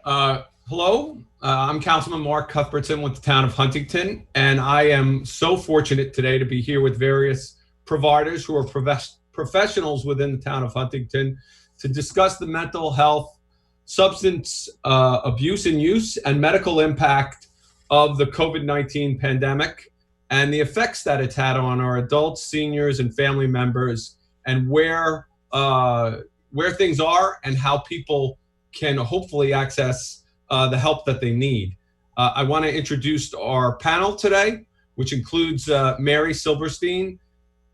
Hello, I'm Councilman Mark Cuthbertson with the town of Huntington, and I am so fortunate today to be here with various providers who are professionals within the town of Huntington to discuss the mental health, substance abuse and use, and medical impact of the COVID-19 pandemic and the effects that it's had on our adults, seniors, and family members, and where things are and how people can hopefully access the help that they need. I want to introduce our panel today, which includes Mary Silverstein,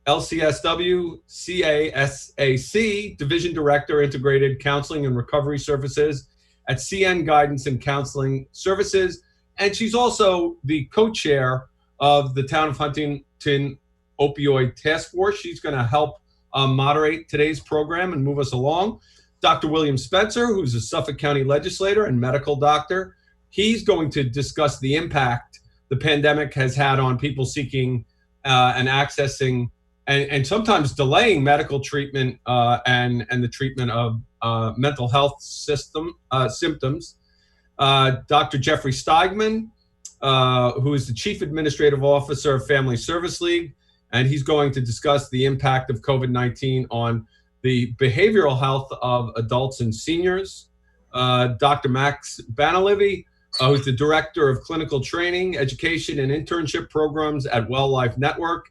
LCSW CASAC, Division Director, Integrated Counseling and Recovery Services at CN Guidance and Counseling Services. And she's also the co-chair of the Town of Huntington Opioid Task Force. She's going to help moderate today's program and move us along. Dr. William Spencer, who's a Suffolk County legislator and medical doctor. He's going to discuss the impact the pandemic has had on people seeking and accessing and sometimes delaying medical treatment and the treatment of mental health symptoms. Dr. Jeffrey Steigman, who is the Chief Administrative Officer of Family Service League, and he's going to discuss the impact of COVID-19 on the behavioral health of adults and seniors. Dr. Max Banalivy, who's the Director of Clinical Training, Education, and Internship Programs at Well Life Network.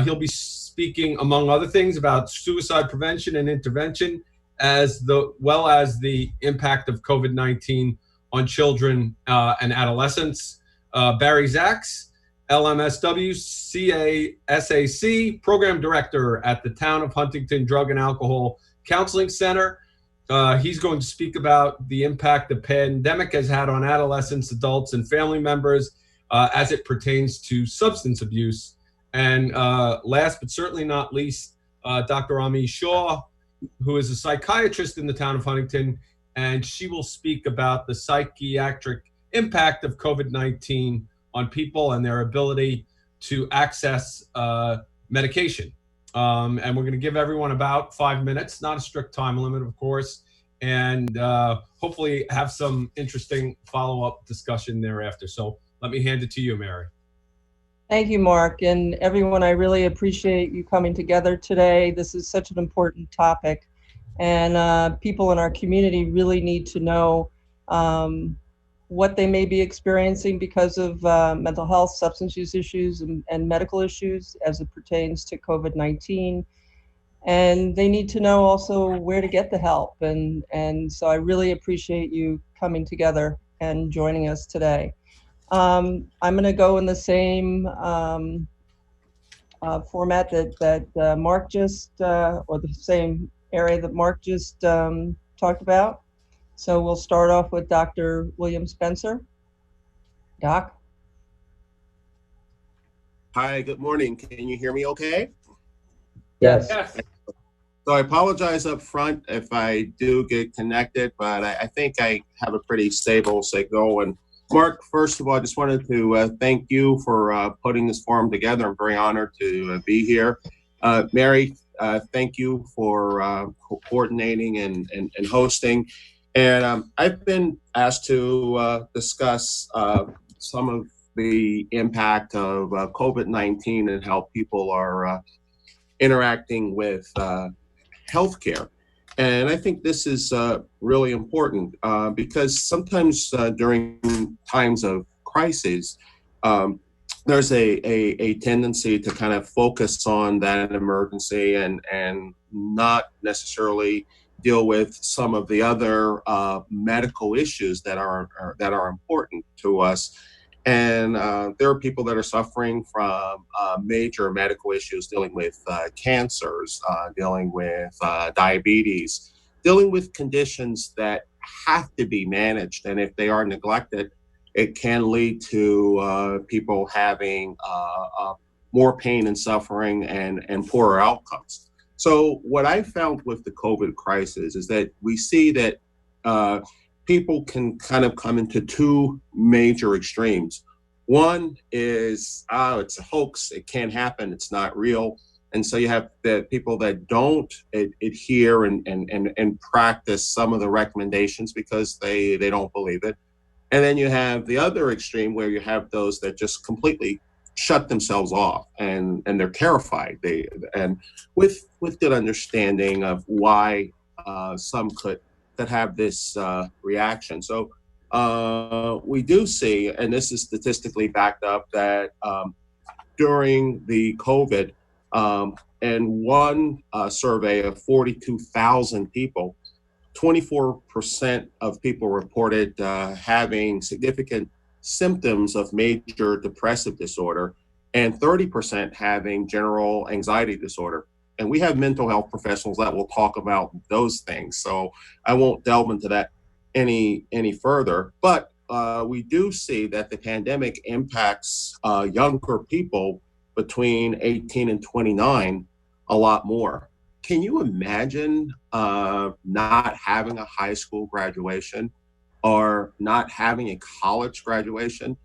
He'll be speaking, among other things, about suicide prevention and intervention, well as the impact of COVID-19 on children and adolescents. Barry Zaks, LMSW CASAC, Program Director at the Town of Huntington Drug and Alcohol Counseling Center. He's going to speak about the impact the pandemic has had on adolescents, adults, and family members as it pertains to substance abuse. And last but certainly not least, Dr. Ami Shaw, who is a psychiatrist in the Town of Huntington, and she will speak about the psychiatric impact of COVID-19 on people and their ability to access medication. And we're going to give everyone about 5 minutes, not a strict time limit, of course, and hopefully have some interesting follow-up discussion thereafter. So let me hand it to you, Mary. Thank you, Mark. And everyone, I really appreciate you coming together today. This is such an important topic. And people in our community really need to know what they may be experiencing because of mental health, substance use issues, and medical issues as it pertains to COVID-19. And they need to know also where to get the help. And so I really appreciate you coming together and joining us today. I'm going to go in the same format that Mark just, or the same area that Mark just talked about. So we'll start off with Dr. William Spencer. Doc? Hi, good morning. Can you hear me okay? Yes. So I apologize up front if I do get connected, but I think I have a pretty stable signal. And Mark, first of all, I just wanted to thank you for putting this forum together. I'm very honored to be here. Mary, thank you for coordinating and hosting. And I've been asked to discuss some of the impact of COVID-19 and how people are interacting with healthcare. And I think this is really important because sometimes during times of crisis, there's a tendency to kind of focus on that emergency and not necessarily deal with some of the other medical issues that are important to us. And there are people that are suffering from major medical issues, dealing with cancers, dealing with diabetes, dealing with conditions that have to be managed. And if they are neglected, it can lead to people having more pain and suffering and poorer outcomes. So what I found with the COVID crisis is that we see that people can kind of come into two major extremes. One is, it's a hoax, it can't happen, it's not real. And so you have the people that don't adhere and practice some of the recommendations because they don't believe it. And then you have the other extreme where you have those that just completely shut themselves off and they're terrified. And with good understanding of why some could have this reaction. So we do see, and this is statistically backed up, that during the COVID, and one survey of 42,000 people, 24% of people reported having significant symptoms of major depressive disorder, and 30% having general anxiety disorder. And we have mental health professionals that will talk about those things, so I won't delve into that any further. But we do see that the pandemic impacts younger people between 18 and 29 a lot more. Can you imagine not having a high school graduation or not having a college graduation?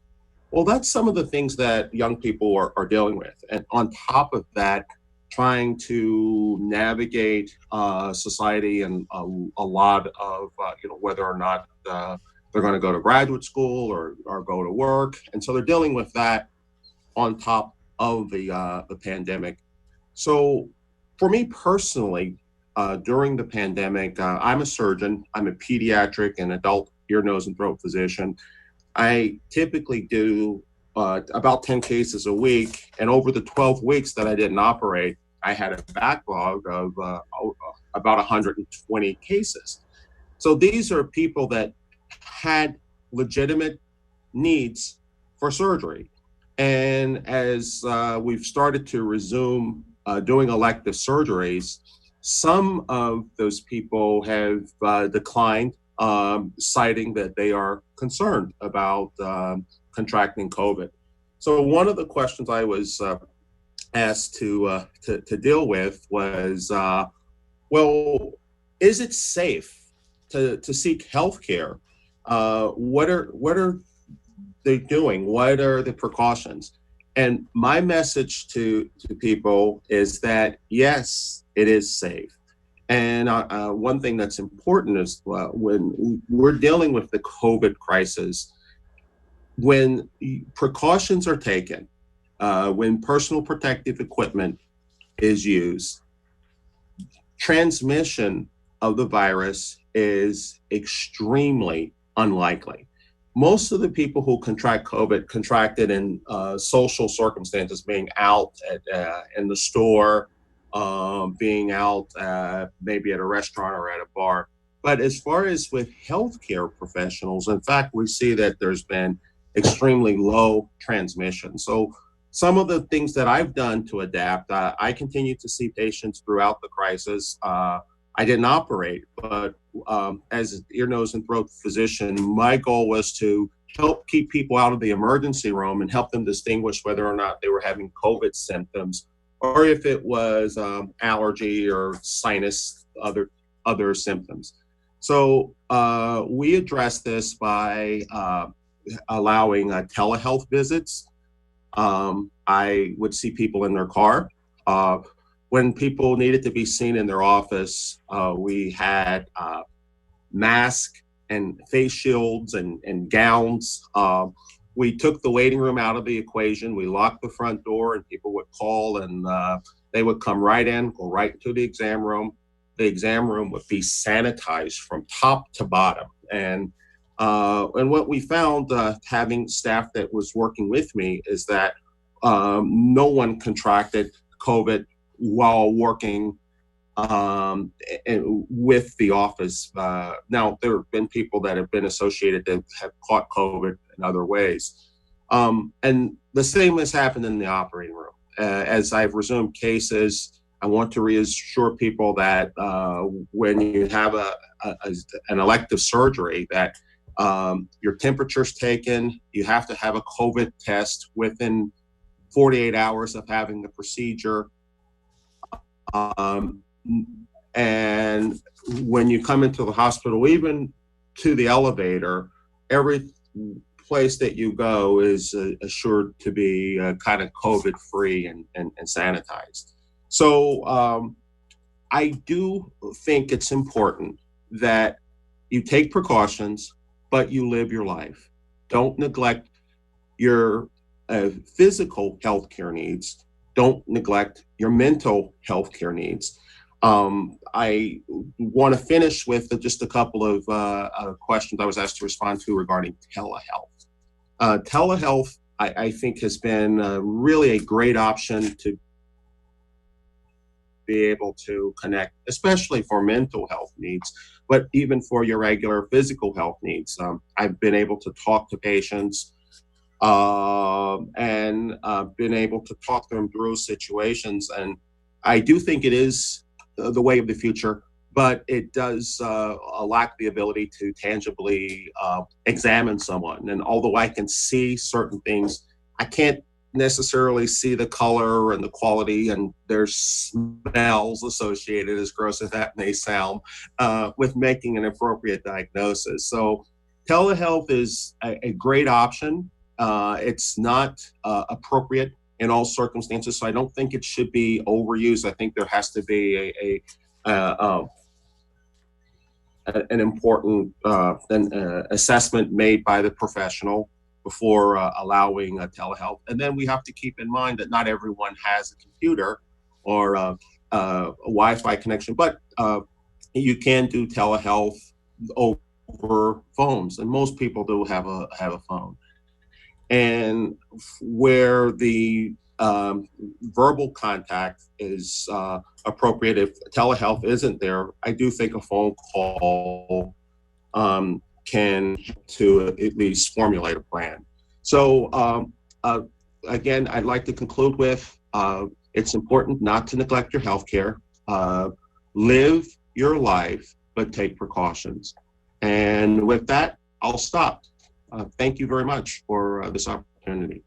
Well, that's some of the things that young people are dealing with. And on top of that, trying to navigate society and a lot of, whether or not they're going to go to graduate school or go to work. And so they're dealing with that on top of the pandemic. So for me personally, during the pandemic, I'm a surgeon. I'm a pediatric and adult ear, nose, and throat physician. I typically do about 10 cases a week. And over the 12 weeks that I didn't operate, I had a backlog of about 120 cases. So these are people that had legitimate needs for surgery. And as we've started to resume doing elective surgeries, some of those people have declined, citing that they are concerned about contracting COVID. So one of the questions I was asked to deal with was, well, is it safe to seek healthcare? What are they doing? What are the precautions? And my message to people is that, yes, it is safe. And one thing that's important is when we're dealing with the COVID crisis, when precautions are taken, when personal protective equipment is used, transmission of the virus is extremely unlikely. Most of the people who contract COVID contracted in social circumstances, being out in the store, being out maybe at a restaurant or at a bar. But as far as with healthcare professionals, in fact, we see that there's been extremely low transmission. So some of the things that I've done to adapt, I continue to see patients throughout the crisis. I didn't operate, but as an ear, nose, and throat physician, my goal was to help keep people out of the emergency room and help them distinguish whether or not they were having COVID symptoms or if it was allergy or sinus, other symptoms. So we addressed this by allowing telehealth visits. I would see people in their car. When people needed to be seen in their office, we had masks and face shields and gowns. We took the waiting room out of the equation. We locked the front door and people would call and they would come right in, go right into the exam room. The exam room would be sanitized from top to bottom. And what we found, having staff that was working with me, is that no one contracted COVID while working with the office. Now, there have been people that have been associated that have caught COVID in other ways. And the same has happened in the operating room. As I've resumed cases, I want to reassure people that when you have an elective surgery, that your temperature's taken, you have to have a COVID test within 48 hours of having the procedure. And when you come into the hospital, even to the elevator, every place that you go is assured to be kind of COVID-free and sanitized. So I do think it's important that you take precautions, but you live your life. Don't neglect your physical healthcare needs. Don't neglect your mental healthcare needs. I want to finish with just a couple of questions I was asked to respond to regarding telehealth. Telehealth, I think, has been really a great option to be able to connect, especially for mental health needs, but even for your regular physical health needs. I've been able to talk to patients and been able to talk them through situations. And I do think it is the way of the future, but it does lack the ability to tangibly examine someone. And although I can see certain things, I can't necessarily see the color and the quality, and there's smells associated, as gross as that may sound, with making an appropriate diagnosis. So telehealth is a great option. It's not appropriate in all circumstances, so I don't think it should be overused. I think there has to be an important assessment made by the professional before allowing telehealth. And then we have to keep in mind that not everyone has a computer or a Wi-Fi connection, but you can do telehealth over phones, and most people do have a phone. And where the verbal contact is appropriate, if telehealth isn't there, I do think a phone call can to at least formulate a plan. So again, I'd like to conclude with it's important not to neglect your healthcare. Live your life, but take precautions. And with that, I'll stop. Thank you very much for this opportunity.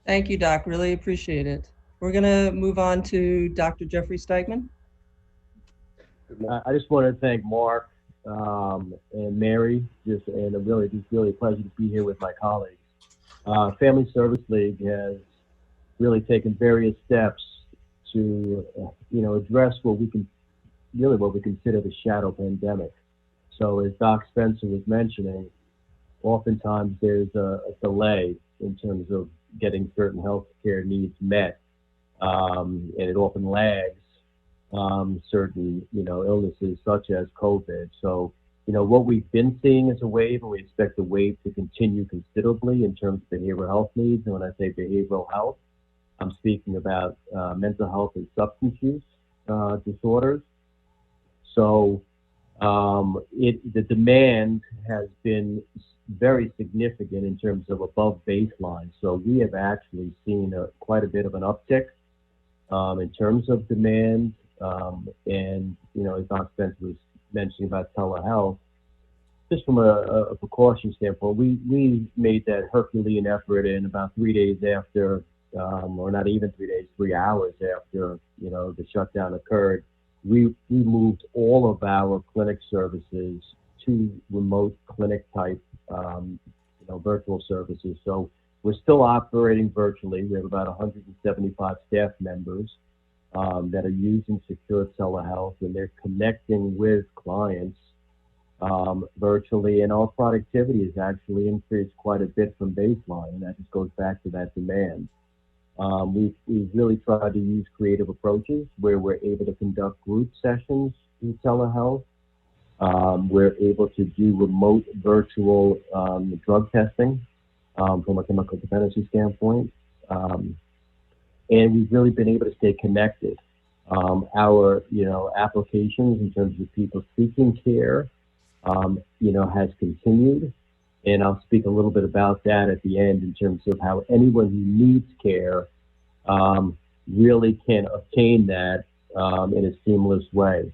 Thank you, Doc. Really appreciate it. We're going to move on to Dr. Jeffrey Steigman. I just want to thank Mark and Mary, and really a pleasure to be here with my colleagues. Family Service League has really taken various steps to, address what we consider the shadow pandemic. So as Doc Spencer was mentioning, oftentimes there's a delay in terms of getting certain health care needs met, and it often lags certain, illnesses such as COVID. So, what we've been seeing is a wave, and we expect the wave to continue considerably in terms of behavioral health needs. And when I say behavioral health, I'm speaking about mental health and substance use disorders. So the demand has been very significant in terms of above baseline. So we have actually seen quite a bit of an uptick in terms of demand. And, as Dr. Spencer was mentioning about telehealth, just from a precaution standpoint, we made that Herculean effort in about 3 days after, or not even 3 days, 3 hours after, the shutdown occurred. We moved all of our clinic services to remote clinic type, virtual services. So we're still operating virtually. We have about 175 staff members that are using secure telehealth, and they're connecting with clients virtually, and our productivity has actually increased quite a bit from baseline, and that just goes back to that demand. We've really tried to use creative approaches where we're able to conduct group sessions in telehealth. We're able to do remote virtual drug testing from a chemical dependency standpoint. And we've really been able to stay connected. Our, applications in terms of people seeking care, has continued. And I'll speak a little bit about that at the end in terms of how anyone who needs care really can obtain that in a seamless way.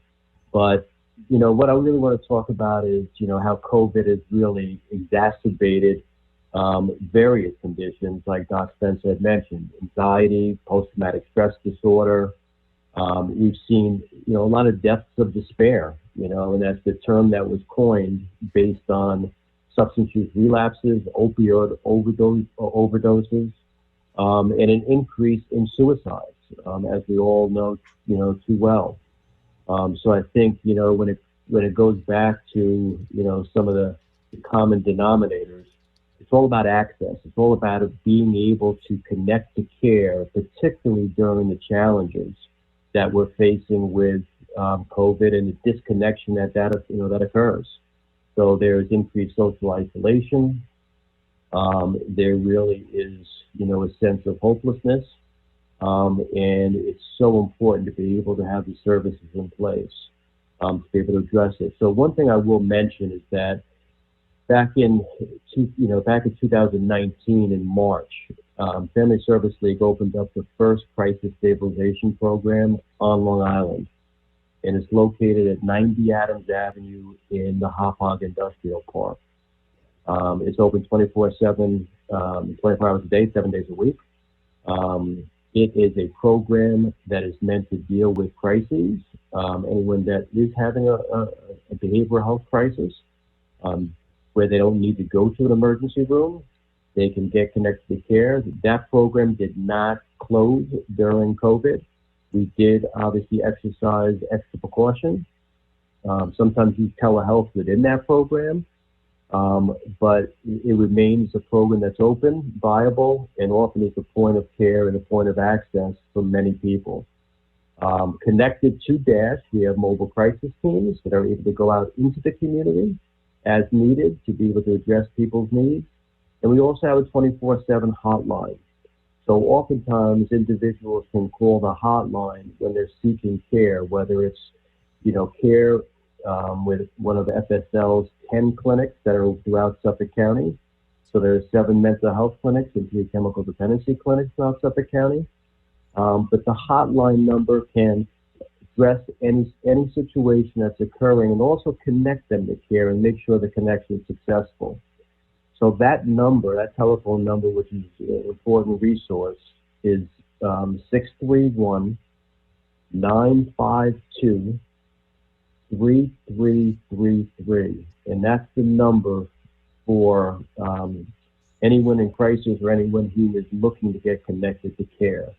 But, what I really want to talk about is, how COVID has really exacerbated various conditions like Doc Spencer had mentioned: anxiety, post-traumatic stress disorder. We've seen, a lot of deaths of despair, and that's the term that was coined based on substance use relapses, opioid overdoses, and an increase in suicides. as we all know, too well. So I think, when it goes back to, some of the common denominators, it's all about access. It's all about being able to connect to care, particularly during the challenges that we're facing with COVID and the disconnection that occurs. So there's increased social isolation. There really is, a sense of hopelessness. And it's so important to be able to have the services in place to be able to address it. So one thing I will mention is that back in 2019 in March, Family Service League opened up the first crisis stabilization program on Long Island, and it's located at 90 Adams Avenue in the Hauppauge Industrial Park. It's open 24/7, 24 hours a day, 7 days a week. It is a program that is meant to deal with crises. Anyone that is having a behavioral health crisis, where they don't need to go to an emergency room, they can get connected to care. That program did not close during COVID. We did obviously exercise extra precaution. Sometimes use telehealth within that program. But it remains a program that's open, viable, and often is a point of care and a point of access for many people. Connected to DASH, we have mobile crisis teams that are able to go out into the community as needed to be able to address people's needs. And we also have a 24/7 hotline. So oftentimes individuals can call the hotline when they're seeking care, whether it's, care with one of the FSL's 10 clinics that are throughout Suffolk County. So there are 7 mental health clinics and 3 chemical dependency clinics throughout Suffolk County. But the hotline number can address any situation that's occurring and also connect them to care and make sure the connection is successful. So that number, that telephone number, which is an important resource, is 631-952-3333. And that's the number for anyone in crisis or anyone who is looking to get connected to care.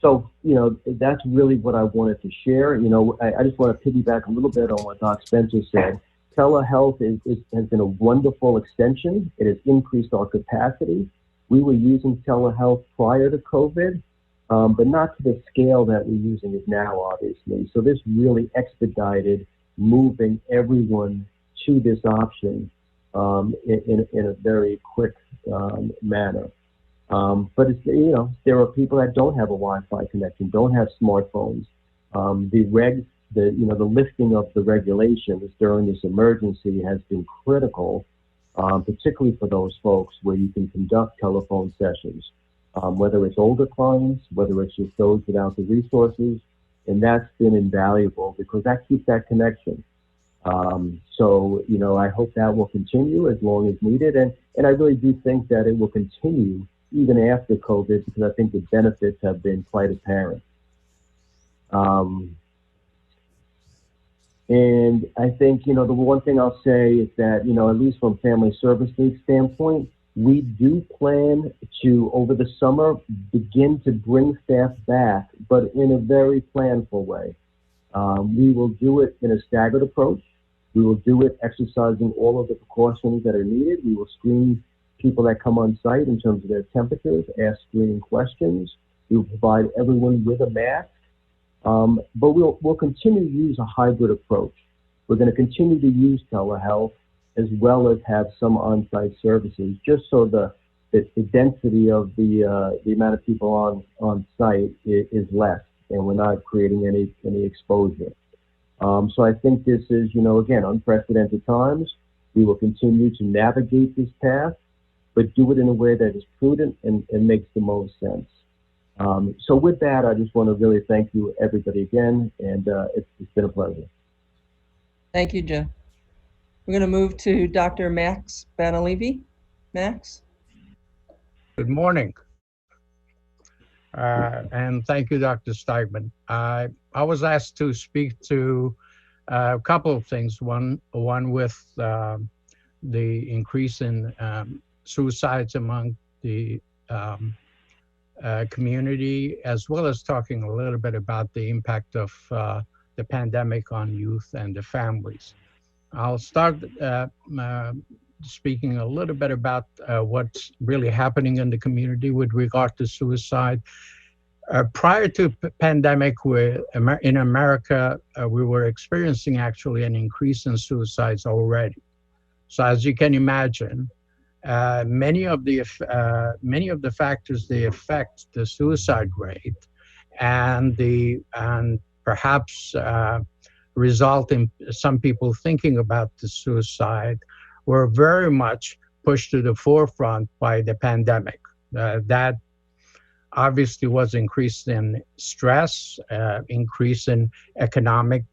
So, that's really what I wanted to share. I just want to piggyback a little bit on what Doc Spencer said. Telehealth has been a wonderful extension. It has increased our capacity. We were using telehealth prior to COVID, but not to the scale that we're using it now, obviously. So this really expedited moving everyone to this option in a very quick manner. But it's, there are people that don't have a Wi-Fi connection, don't have smartphones. The lifting of the regulations during this emergency has been critical, particularly for those folks where you can conduct telephone sessions, whether it's older clients, whether it's just those without the resources, and that's been invaluable because that keeps that connection. So, I hope that will continue as long as needed, and I really do think that it will continue even after COVID because I think the benefits have been quite apparent. And I think, the one thing I'll say is that, at least from Family Service League standpoint, we do plan to, over the summer, begin to bring staff back, but in a very planful way. We will do it in a staggered approach. We will do it exercising all of the precautions that are needed. We will screen people that come on site in terms of their temperatures, ask screening questions. We will provide everyone with a mask. But we'll continue to use a hybrid approach. We're going to continue to use telehealth as well as have some on-site services, just so the density of the amount of people on site is less, and we're not creating any exposure. So I think this is, again, unprecedented times. We will continue to navigate this path, but do it in a way that is prudent and makes the most sense. So with that, I just want to really thank you, everybody, again, and it's been a pleasure. Thank you, Joe. We're going to move to Dr. Max Banalevi. Max? Good morning. And thank you, Dr. Steigman. I was asked to speak to a couple of things. One with the increase in suicides among the community, as well as talking a little bit about the impact of the pandemic on youth and the families. I'll start speaking a little bit about what's really happening in the community with regard to suicide. Prior to pandemic, in America, we were experiencing actually an increase in suicides already. So as you can imagine, many of the factors they affect the suicide rate and perhaps result in some people thinking about the suicide were very much pushed to the forefront by the pandemic. That obviously was increase in stress, increase in economic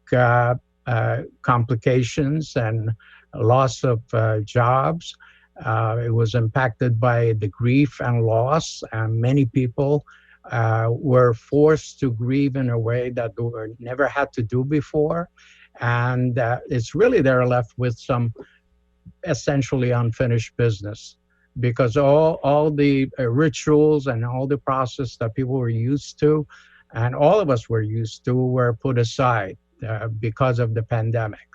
complications and loss of jobs. It was impacted by the grief and loss, and many people were forced to grieve in a way that they were never had to do before. And it's really they're left with some essentially unfinished business, because all the rituals and all the process that people were used to, and all of us were used to, were put aside because of the pandemic.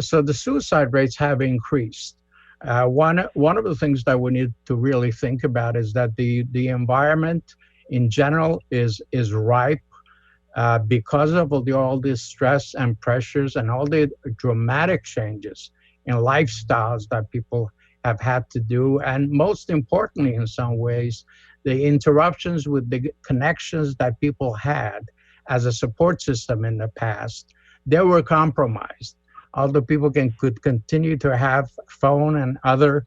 So the suicide rates have increased. One of the things that we need to really think about is that the environment in general is ripe because of all this stress and pressures and all the dramatic changes in lifestyles that people have had to do. And most importantly, in some ways, the interruptions with the connections that people had as a support system in the past, they were compromised. Although people could continue to have phone and other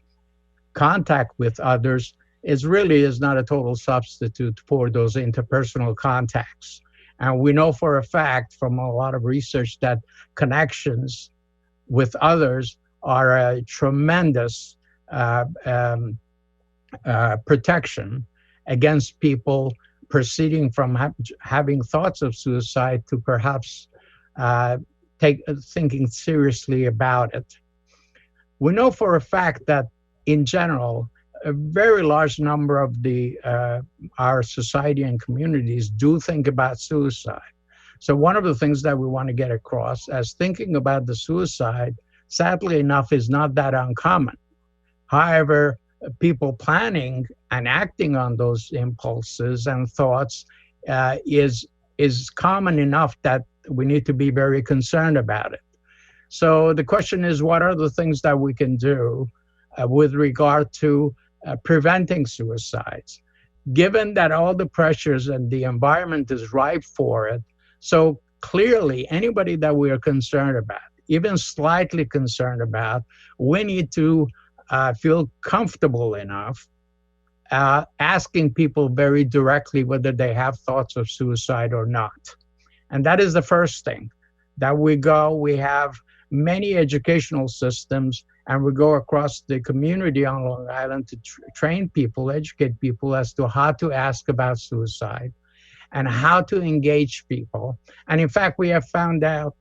contact with others, it really is not a total substitute for those interpersonal contacts. And we know for a fact from a lot of research that connections with others are a tremendous protection against people proceeding from having thoughts of suicide to perhaps thinking seriously about it. We know for a fact that in general, a very large number of our society and communities do think about suicide. So one of the things that we want to get across as thinking about the suicide, sadly enough, is not that uncommon. However, people planning and acting on those impulses and thoughts is common enough that we need to be very concerned about it. So the question is, what are the things that we can do with regard to preventing suicides, given that all the pressures and the environment is ripe for it? So clearly, anybody that we are concerned about, even slightly concerned about, we need to feel comfortable enough asking people very directly whether they have thoughts of suicide or not. And that is the first thing. That we have many educational systems, and we go across the community on Long Island to train people, educate people as to how to ask about suicide and how to engage people. And in fact, we have found out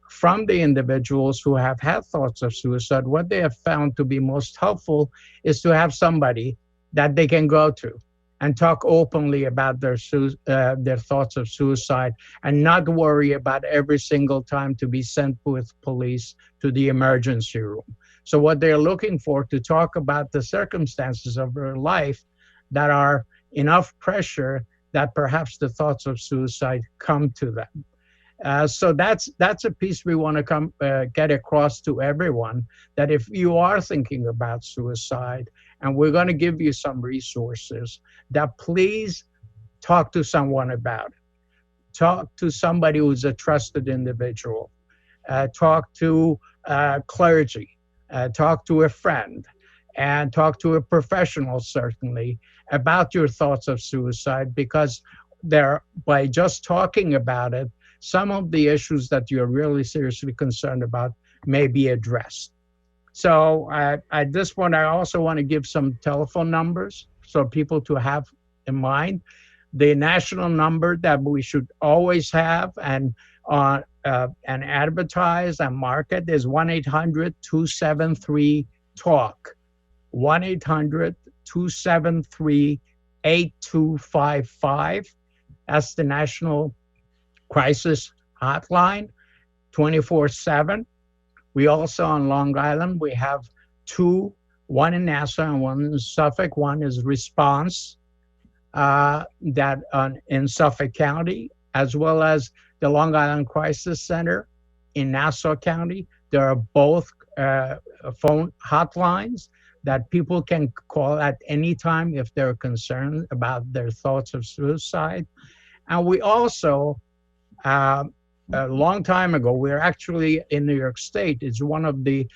from the individuals who have had thoughts of suicide, what they have found to be most helpful is to have somebody that they can go to and talk openly about their thoughts of suicide, and not worry about every single time to be sent with police to the emergency room. So what they're looking for, to talk about the circumstances of their life that are enough pressure that perhaps the thoughts of suicide come to them. So that's a piece we want to get across to everyone, that if you are thinking about suicide, and we're going to give you some resources, that please talk to someone about it. Talk to somebody who's a trusted individual. Talk to clergy. Talk to a friend. And talk to a professional, certainly, about your thoughts of suicide, because by just talking about it, some of the issues that you're really seriously concerned about may be addressed. So at this point, I also want to give some telephone numbers so people to have in mind. The national number that we should always have and advertise and market is 1-800-273-TALK. 1-800-273 8255. That's the National Crisis Hotline, 24/7. We also on Long Island, we have two, one in Nassau and one in Suffolk. One is Response in Suffolk County, as well as the Long Island Crisis Center in Nassau County. There are both phone hotlines that people can call at any time if they're concerned about their thoughts of suicide. And we also, a long time ago, we're actually in New York State. It's one of the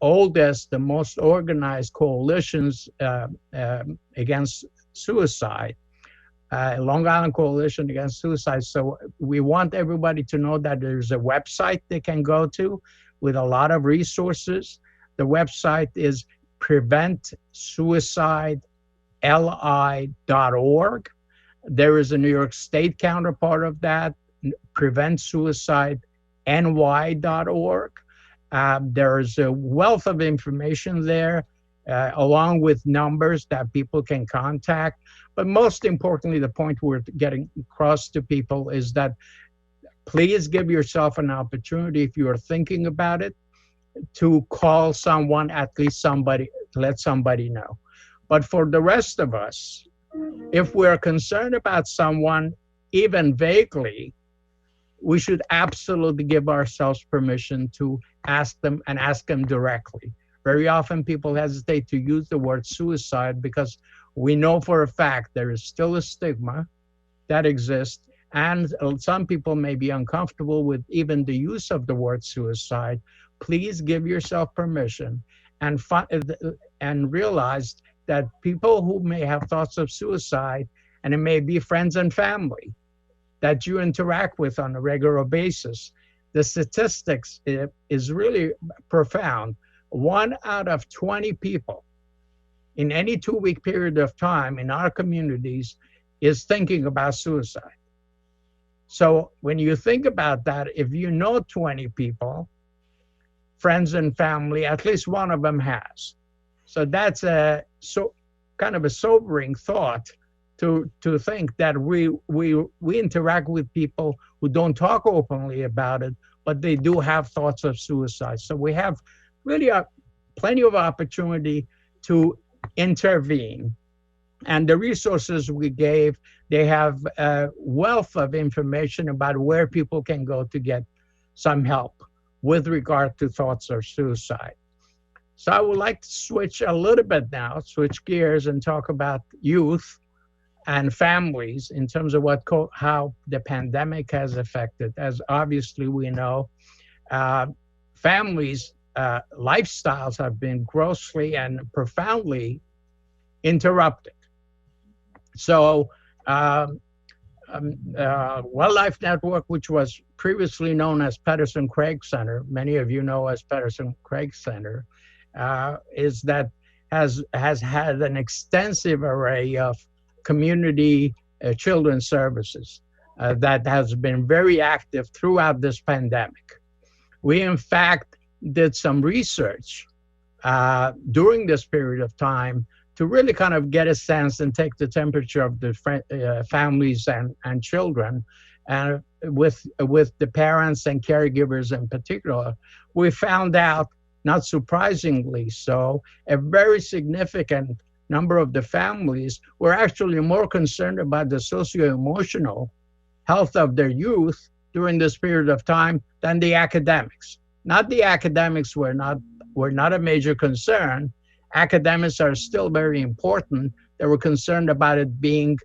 oldest, the most organized coalitions against suicide. Long Island Coalition Against Suicide. So we want everybody to know that there's a website they can go to with a lot of resources. The website is preventsuicideli.org. There is a New York State counterpart of that, preventsuicideny.org. There's a wealth of information there, along with numbers that people can contact. But most importantly, the point we're getting across to people is that please give yourself an opportunity, if you are thinking about it, to call someone, at least somebody, let somebody know. But for the rest of us, if we're concerned about someone, even vaguely, we should absolutely give ourselves permission to ask them and ask them directly. Very often people hesitate to use the word suicide because we know for a fact there is still a stigma that exists, and some people may be uncomfortable with even the use of the word suicide. Please give yourself permission and realize that people who may have thoughts of suicide, and it may be friends and family that you interact with on a regular basis, the statistics is really profound. 1 out of 20 people in any 2-week period of time in our communities is thinking about suicide. So when you think about that, if you know 20 people, friends and family, at least one of them has. So that's kind of a sobering thought to think that we interact with people who don't talk openly about it, but they do have thoughts of suicide. So we have really plenty of opportunity to intervene. And the resources we gave, they have a wealth of information about where people can go to get some help with regard to thoughts of suicide. So I would like to switch a little bit now, switch gears and talk about youth and families in terms of how the pandemic has affected. As obviously we know, families' lifestyles have been grossly and profoundly interrupted. So Wildlife Network, which was previously known as Patterson-Craig Center, many of you know as Patterson-Craig Center, has had an extensive array of community children's services that has been very active throughout this pandemic. We, in fact, did some research during this period of time to really kind of get a sense and take the temperature of the families and children, and with the parents and caregivers in particular. We found out, not surprisingly so, a very significant number of the families were actually more concerned about the socio-emotional health of their youth during this period of time than the academics. Not the academics were not a major concern. Academics are still very important. They were concerned about it being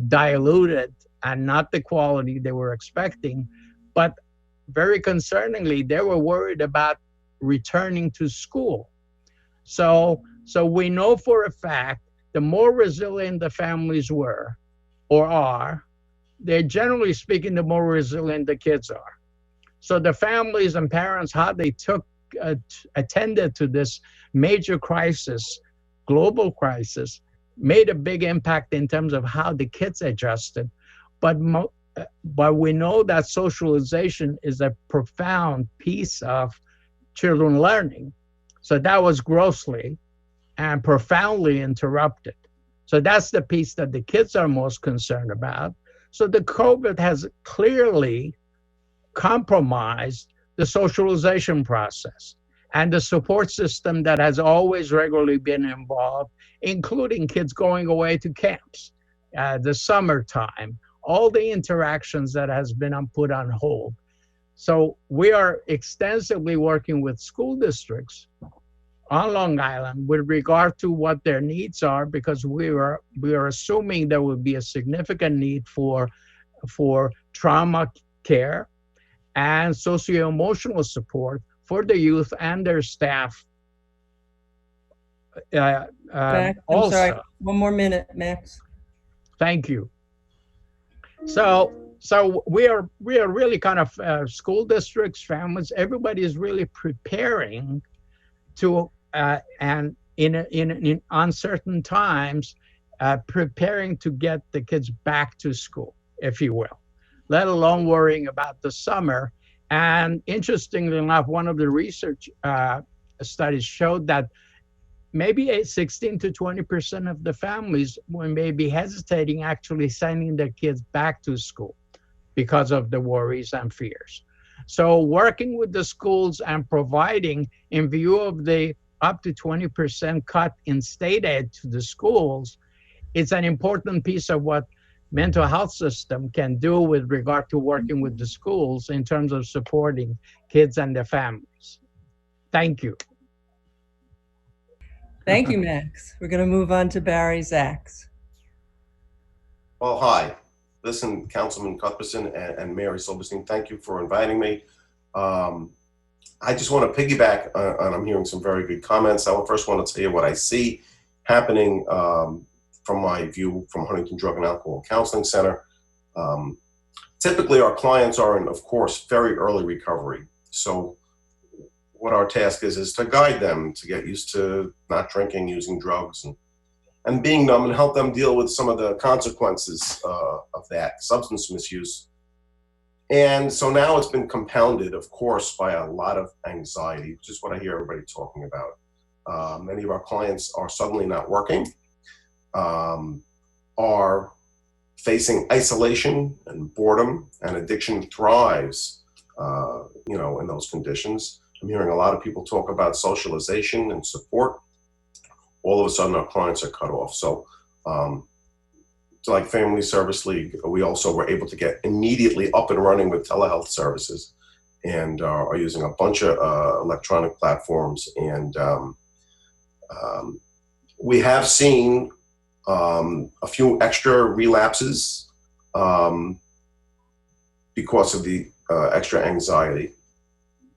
diluted and not the quality they were expecting. But very concerningly, they were worried about returning to school. So we know for a fact, the more resilient the families were or are, they're generally speaking, the more resilient the kids are. So the families and parents, how they attended to this major crisis, global crisis, made a big impact in terms of how the kids adjusted. But we know that socialization is a profound piece of children learning. So that was grossly and profoundly interrupted. So that's the piece that the kids are most concerned about. So the COVID has clearly compromised the socialization process and the support system that has always regularly been involved, including kids going away to camps, the summertime, all the interactions that has been put on hold. So we are extensively working with school districts on Long Island with regard to what their needs are, because we are assuming there will be a significant need for trauma care and socio-emotional support for the youth and their staff. Max, I'm Also, sorry. One more minute, Max. thank you. So we are really kind of school districts, families, everybody is really preparing to and in uncertain times, preparing to get the kids back to school, if you will, let alone worrying about the summer. And interestingly enough, one of the research studies showed that maybe 16 to 20% of the families may be hesitating actually sending their kids back to school because of the worries and fears. So working with the schools and providing, in view of the up to 20% cut in state aid to the schools, it's an important piece of what mental health system can do with regard to working with the schools in terms of supporting kids and their families. Thank you. Thank you, Max. We're going to move on to Barry Zaks. Well, hi. Listen, Councilman Cuthbertson and Mary Silverstein, thank you for inviting me. I just want to piggyback on I'm hearing some very good comments. I first want to tell you what I see happening from my view from Huntington Drug and Alcohol Counseling Center. Typically, our clients are in, of course, very early recovery. So what our task is to guide them to get used to not drinking, using drugs, and being numb, and help them deal with some of the consequences of that substance misuse. And so now it's been compounded, of course, by a lot of anxiety, which is what I hear everybody talking about. Many of our clients are suddenly not working, are facing isolation and boredom, and addiction thrives, in those conditions. I'm hearing a lot of people talk about socialization and support. All of a sudden, our clients are cut off. So like Family Service League, we also were able to get immediately up and running with telehealth services, and are using a bunch of electronic platforms. And we have seen a few extra relapses because of the extra anxiety.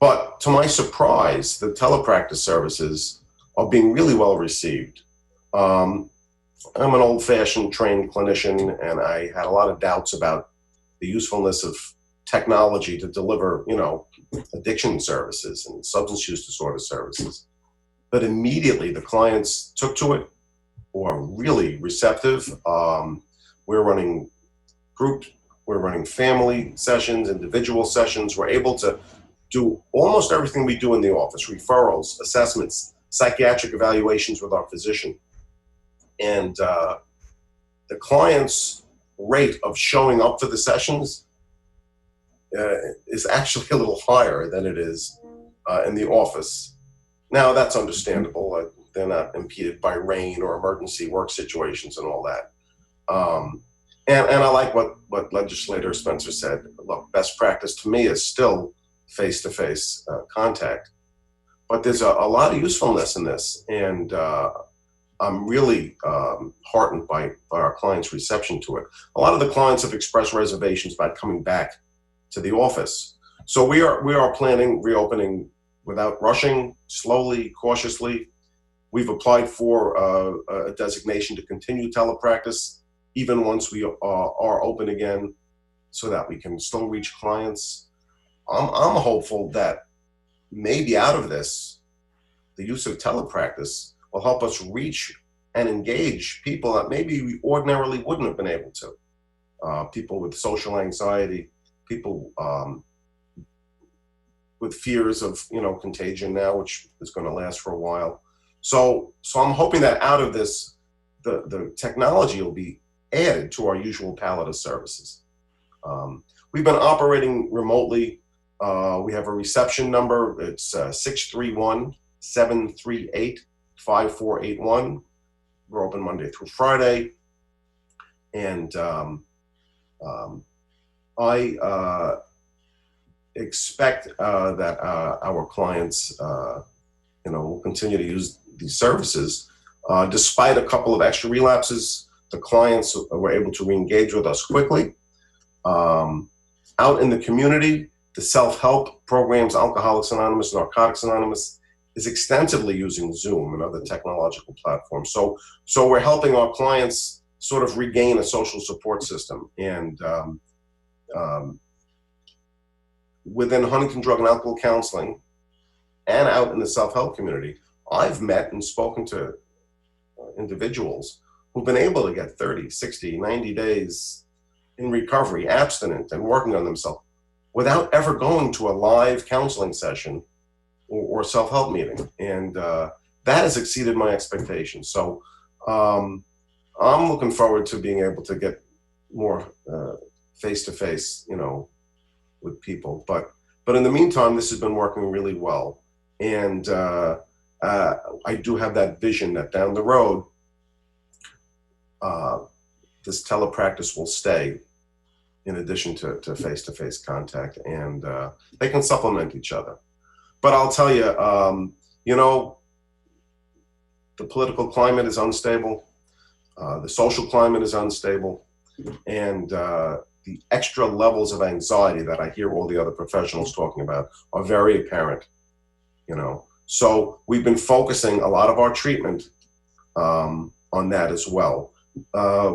But to my surprise, the telepractice services are being really well received. I'm an old-fashioned trained clinician, and I had a lot of doubts about the usefulness of technology to deliver, addiction services and substance use disorder services. But immediately the clients took to it, were really receptive. We're running group, we're running family sessions, individual sessions. We're able to do almost everything we do in the office: referrals, assessments, psychiatric evaluations with our physician. And the client's rate of showing up for the sessions is actually a little higher than it is in the office. Now, that's understandable. They're not impeded by rain or emergency work situations and all that. And I like what Legislator Spencer said. Look, best practice to me is still face-to-face contact. But there's a lot of usefulness in this. And I'm really heartened by our clients' reception to it. A lot of the clients have expressed reservations about coming back to the office. So we are planning reopening without rushing, slowly, cautiously. We've applied for a designation to continue telepractice even once we are open again, so that we can still reach clients. I'm hopeful that maybe out of this, the use of telepractice will help us reach and engage people that maybe we ordinarily wouldn't have been able to. People with social anxiety, people with fears of contagion now, which is going to last for a while. So I'm hoping that out of this, the technology will be added to our usual palette of services. We've been operating remotely. We have a reception number. It's 631-738-5481. We're open Monday through Friday. And I expect that our clients, will continue to use these services. Despite a couple of extra relapses, the clients were able to re-engage with us quickly. Out in the community, the self-help programs, Alcoholics Anonymous, Narcotics Anonymous, is extensively using Zoom and other technological platforms. So we're helping our clients sort of regain a social support system. And within Huntington Drug and Alcohol Counseling and out in the self-help community, I've met and spoken to individuals who've been able to get 30, 60, 90 days in recovery, abstinent, and working on themselves without ever going to a live counseling session or self-help meeting. And that has exceeded my expectations. So I'm looking forward to being able to get more face-to-face, with people. But in the meantime, this has been working really well. And I do have that vision that down the road, this telepractice will stay in addition to face-to-face contact, and they can supplement each other. But I'll tell you, the political climate is unstable, the social climate is unstable, and the extra levels of anxiety that I hear all the other professionals talking about are very apparent, So we've been focusing a lot of our treatment on that as well.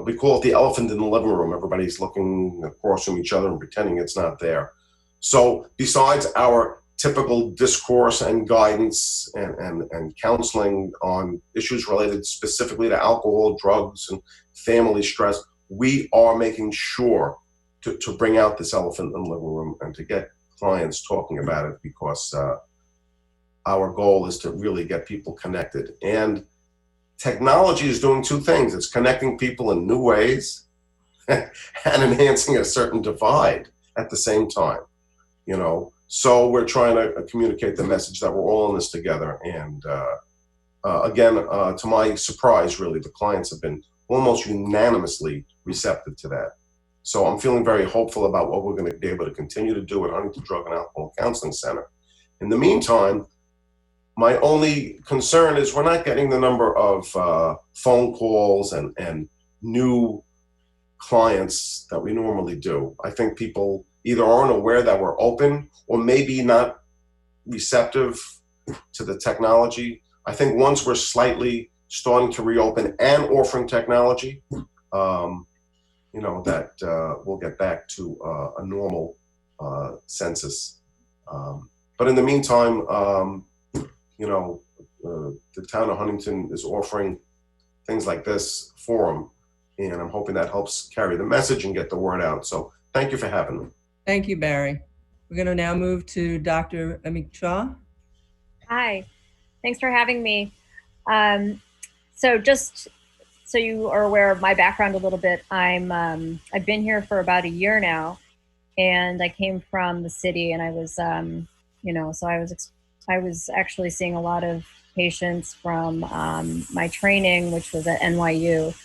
We call it the elephant in the living room. Everybody's looking across from each other and pretending it's not there. So besides our typical discourse and guidance and counseling on issues related specifically to alcohol, drugs, and family stress, we are making sure to bring out this elephant in the living room and to get clients talking about it, because our goal is to really get people connected. And technology is doing two things. It's connecting people in new ways and enhancing a certain divide at the same time, So we're trying to communicate the message that we're all in this together. And again, to my surprise, really, the clients have been almost unanimously receptive to that. So I'm feeling very hopeful about what we're going to be able to continue to do at Huntington Drug and Alcohol Counseling Center. In the meantime, my only concern is we're not getting the number of phone calls and new clients that we normally do. I think people either aren't aware that we're open or maybe not receptive to the technology. I think once we're slightly starting to reopen and offering technology, that we'll get back to a normal census. But in the meantime, the town of Huntington is offering things like this forum, and I'm hoping that helps carry the message and get the word out. So thank you for having me. Thank you, Barry. We're going to now move to Dr. Amit Shah. Hi, thanks for having me. So just so you are aware of my background a little bit, I've been here for about a year now, and I came from the city, and I was, so I was actually seeing a lot of patients from my training, which was at NYU.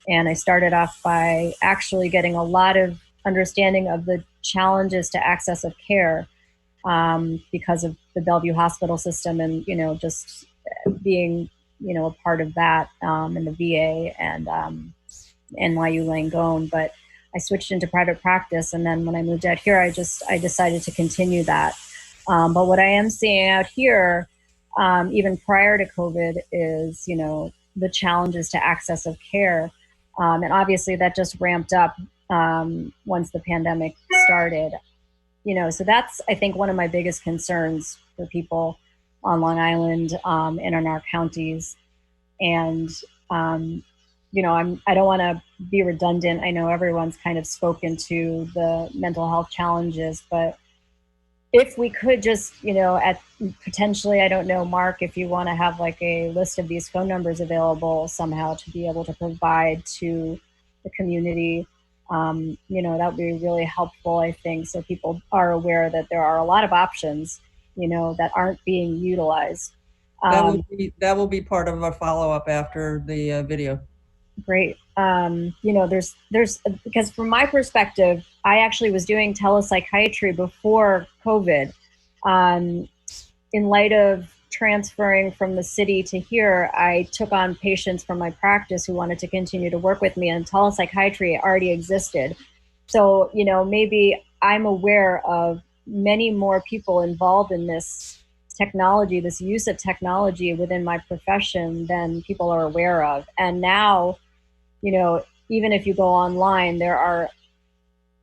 And I started off by actually getting a lot of understanding of the challenges to access of care because of the Bellevue hospital system and, just being, a part of that in the VA and NYU Langone. But I switched into private practice. And then when I moved out here, I decided to continue that. But what I am seeing out here, even prior to COVID, is, the challenges to access of care. And obviously that just ramped up once the pandemic started. So that's, I think, one of my biggest concerns for people on Long Island and in our counties. And, I don't want to be redundant. I know everyone's kind of spoken to the mental health challenges, but if we could just, at potentially, I don't know, Mark, if you want to have like a list of these phone numbers available somehow to be able to provide to the community, that would be really helpful, I think, so people are aware that there are a lot of options, that aren't being utilized. That will be part of our follow-up after the video. Great. There's because from my perspective, I actually was doing telepsychiatry before COVID. In light of transferring from the city to here, I took on patients from my practice who wanted to continue to work with me, and telepsychiatry already existed. So, maybe I'm aware of many more people involved in this technology, this use of technology within my profession than people are aware of. And now, even if you go online, there are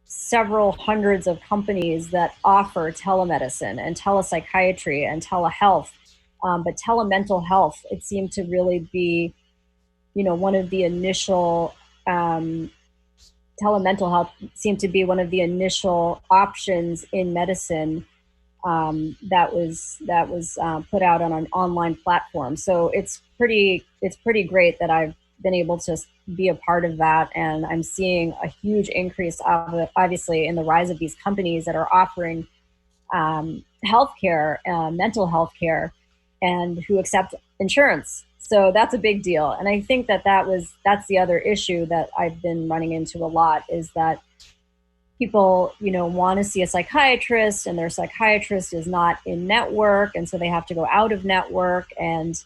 several hundreds of companies that offer telemedicine and telepsychiatry and telehealth. But telemental health, it seemed to really be, one of the initial, telemental health seemed to be one of the initial options in medicine that was put out on an online platform. So it's pretty great that I've been able to be a part of that, and I'm seeing a huge increase obviously in the rise of these companies that are offering healthcare, mental health care, and who accept insurance. So that's a big deal. And I think that's the other issue that I've been running into a lot, is that people, want to see a psychiatrist, and their psychiatrist is not in network, and so they have to go out of network. And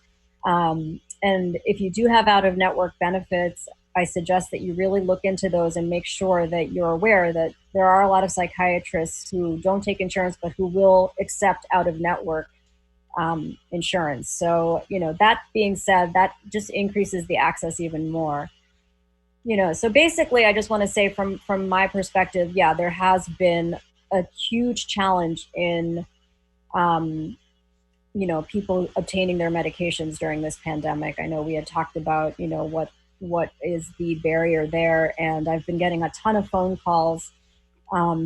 if you do have out of network benefits, I suggest that you really look into those and make sure that you're aware that there are a lot of psychiatrists who don't take insurance, but who will accept out of network insurance. So, that being said, that just increases the access even more. So basically, I just want to say from my perspective, yeah, there has been a huge challenge in, people obtaining their medications during this pandemic. I know we had talked about, what is the barrier there, and I've been getting a ton of phone calls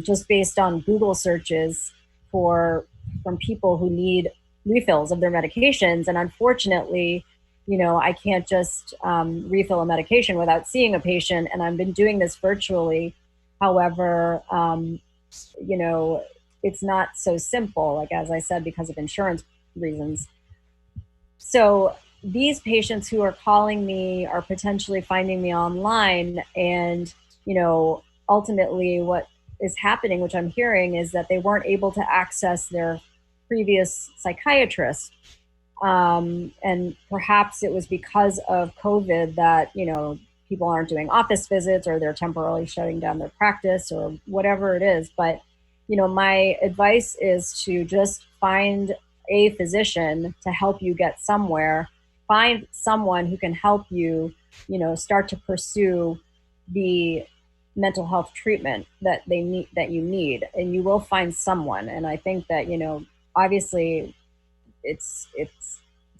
just based on Google searches from people who need refills of their medications. And unfortunately, I can't just refill a medication without seeing a patient, and I've been doing this virtually. However, it's not so simple, like as I said, because of insurance reasons. So these patients who are calling me are potentially finding me online, and, ultimately what is happening, which I'm hearing, is that they weren't able to access their previous psychiatrist. And perhaps it was because of COVID that, people aren't doing office visits, or they're temporarily shutting down their practice, or whatever it is. But, my advice is to just find a physician to help you get somewhere. Find someone who can help you, start to pursue the mental health treatment that you need, and you will find someone. And I think that, obviously it's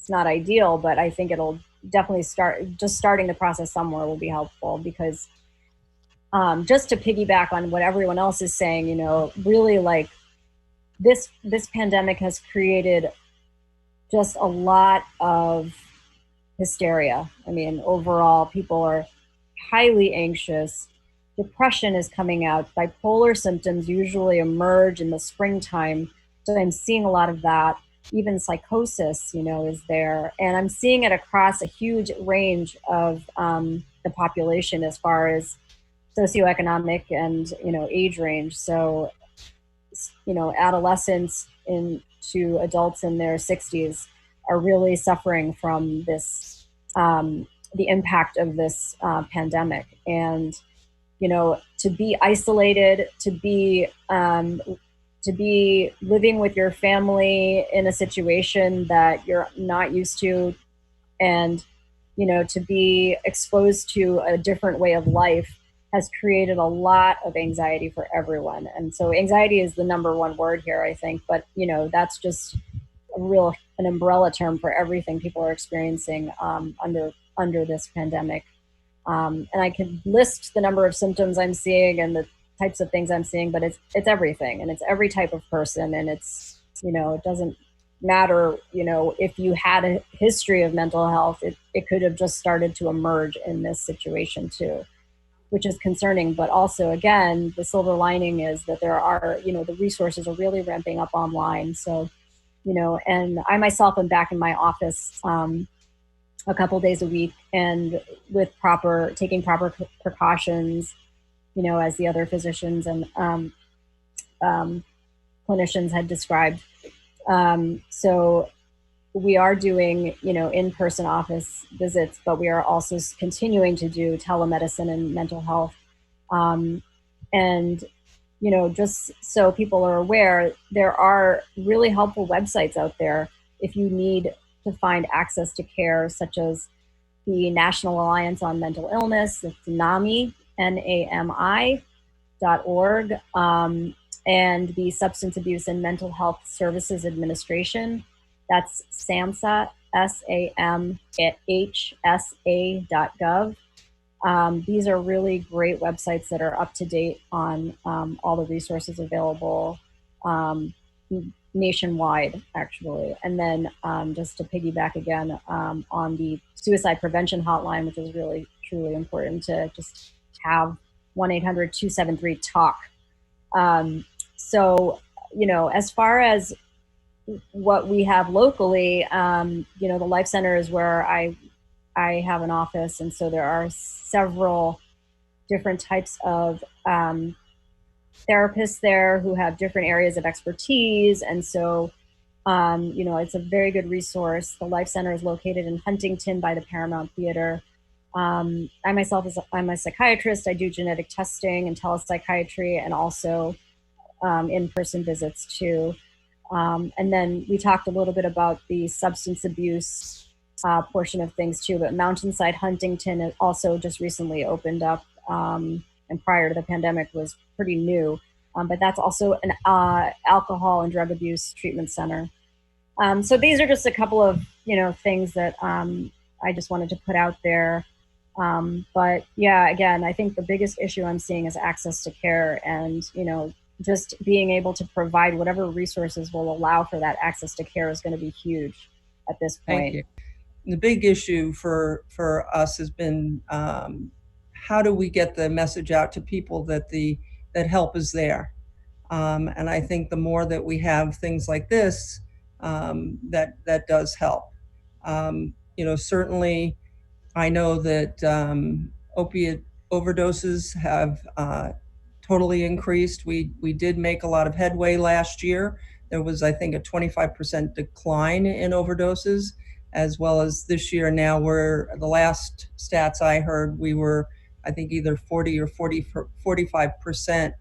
not ideal, but I think it'll definitely starting the process somewhere will be helpful, because just to piggyback on what everyone else is saying, really, like, this pandemic has created just a lot of hysteria. I mean, overall, people are highly anxious. Depression is coming out. Bipolar symptoms usually emerge in the springtime. So I'm seeing a lot of that. Even psychosis, is there. And I'm seeing it across a huge range of the population as far as socioeconomic and, age range. So, adolescents into adults in their 60s are really suffering from this, the impact of this pandemic. And, to be isolated, to be living with your family in a situation that you're not used to, and, to be exposed to a different way of life has created a lot of anxiety for everyone. And so anxiety is the number one word here, I think, but, that's just an umbrella term for everything people are experiencing under this pandemic. And I can list the number of symptoms I'm seeing and types of things I'm seeing, but it's everything, and it's every type of person, and it's, you know, it doesn't matter, you know, if you had a history of mental health, it could have just started to emerge in this situation too, which is concerning. But also, again, the silver lining is that there are, you know, the resources are really ramping up online. So, you know, and I myself am back in my office a couple days a week, and with taking proper precautions, you know, as the other physicians and clinicians had described. So we are doing, you know, in-person office visits, but we are also continuing to do telemedicine and mental health. And, you know, just so people are aware, there are really helpful websites out there if you need to find access to care, such as the National Alliance on Mental Illness, it's NAMI, NAMI.org, and the Substance Abuse and Mental Health Services Administration, that's SAMHSA, SAMHSA.gov. These are really great websites that are up to date on all the resources available nationwide, actually. And then just to piggyback again on the suicide prevention hotline, which is really, truly important to just have 1-800-273-TALK. So, you know, as far as what we have locally, you know, the Life Center is where I have an office, and so there are several different types of therapists there who have different areas of expertise, and so you know, it's a very good resource. The Life Center is located in Huntington by the Paramount Theater. I myself I'm a psychiatrist. I do genetic testing and telepsychiatry, and also in-person visits too. And then we talked a little bit about the substance abuse portion of things too, but Mountainside Huntington also just recently opened up, and prior to the pandemic was pretty new. But that's also an alcohol and drug abuse treatment center. So these are just a couple of, you know, things that I just wanted to put out there. But yeah, again, I think the biggest issue I'm seeing is access to care, and, you know, just being able to provide whatever resources will allow for that access to care is going to be huge at this point. Thank you. The big issue for us has been how do we get the message out to people that that help is there, and I think the more that we have things like this, that does help. You know, certainly, I know that opiate overdoses have totally increased. We did make a lot of headway last year. There was, I think, a 25% decline in overdoses, as well as this year. Now the last stats I heard, we were, I think, either 40 or 45%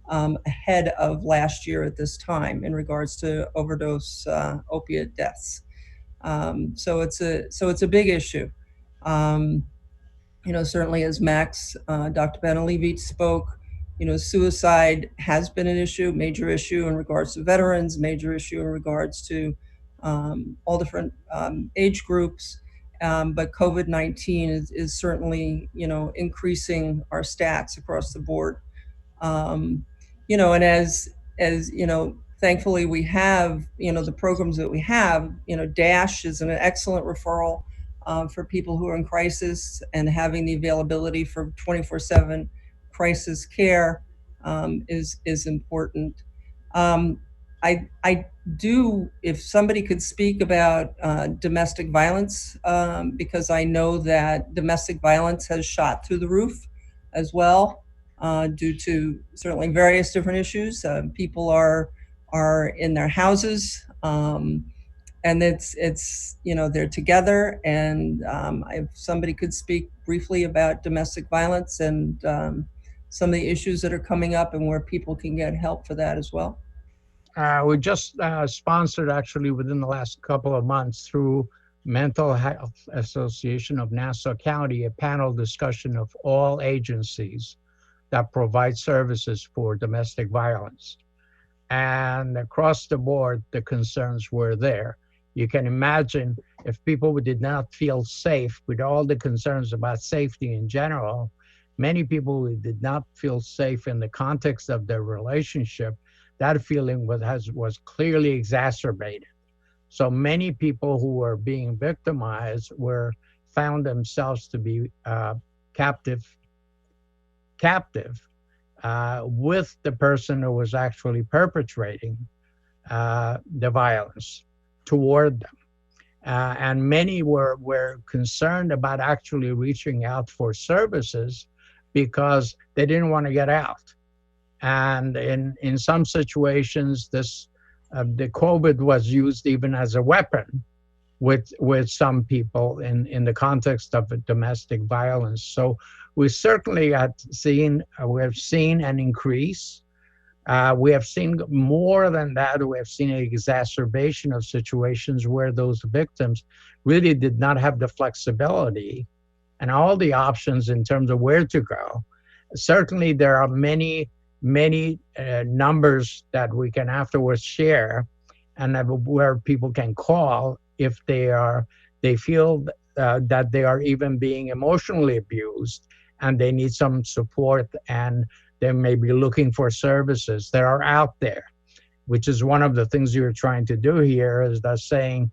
ahead of last year at this time in regards to overdose opiate deaths. So it's a big issue. You know, certainly as Max, Dr. Benalevich spoke, you know, suicide has been an issue, major issue in regards to veterans, major issue in regards to all different age groups. But COVID-19 is certainly, you know, increasing our stats across the board. You know, and as you know, thankfully we have, you know, the programs that we have. You know, DASH is an excellent referral for people who are in crisis, and having the availability for 24/7 crisis care is important. I do, if somebody could speak about domestic violence, because I know that domestic violence has shot through the roof as well, due to certainly various different issues. People are in their houses, and it's you know, they're together. And if somebody could speak briefly about domestic violence and some of the issues that are coming up and where people can get help for that as well. We just sponsored, actually, within the last couple of months, through Mental Health Association of Nassau County, a panel discussion of all agencies that provide services for domestic violence. And across the board, the concerns were there. You can imagine if people did not feel safe with all the concerns about safety in general, many people who did not feel safe in the context of their relationship, that feeling was clearly exacerbated. So many people who were being victimized found themselves to be captive with the person who was actually perpetrating the violence toward them. And many were concerned about actually reaching out for services because they didn't want to get out. And in some situations, the COVID was used even as a weapon with some people in the context of domestic violence. So we certainly have seen an increase. We have seen more than that. We have seen an exacerbation of situations where those victims really did not have the flexibility and all the options in terms of where to go. Certainly, there are many numbers that we can afterwards share, and where people can call if they feel that they are even being emotionally abused and they need some support, and they may be looking for services that are out there, which is one of the things you're trying to do here, is that saying,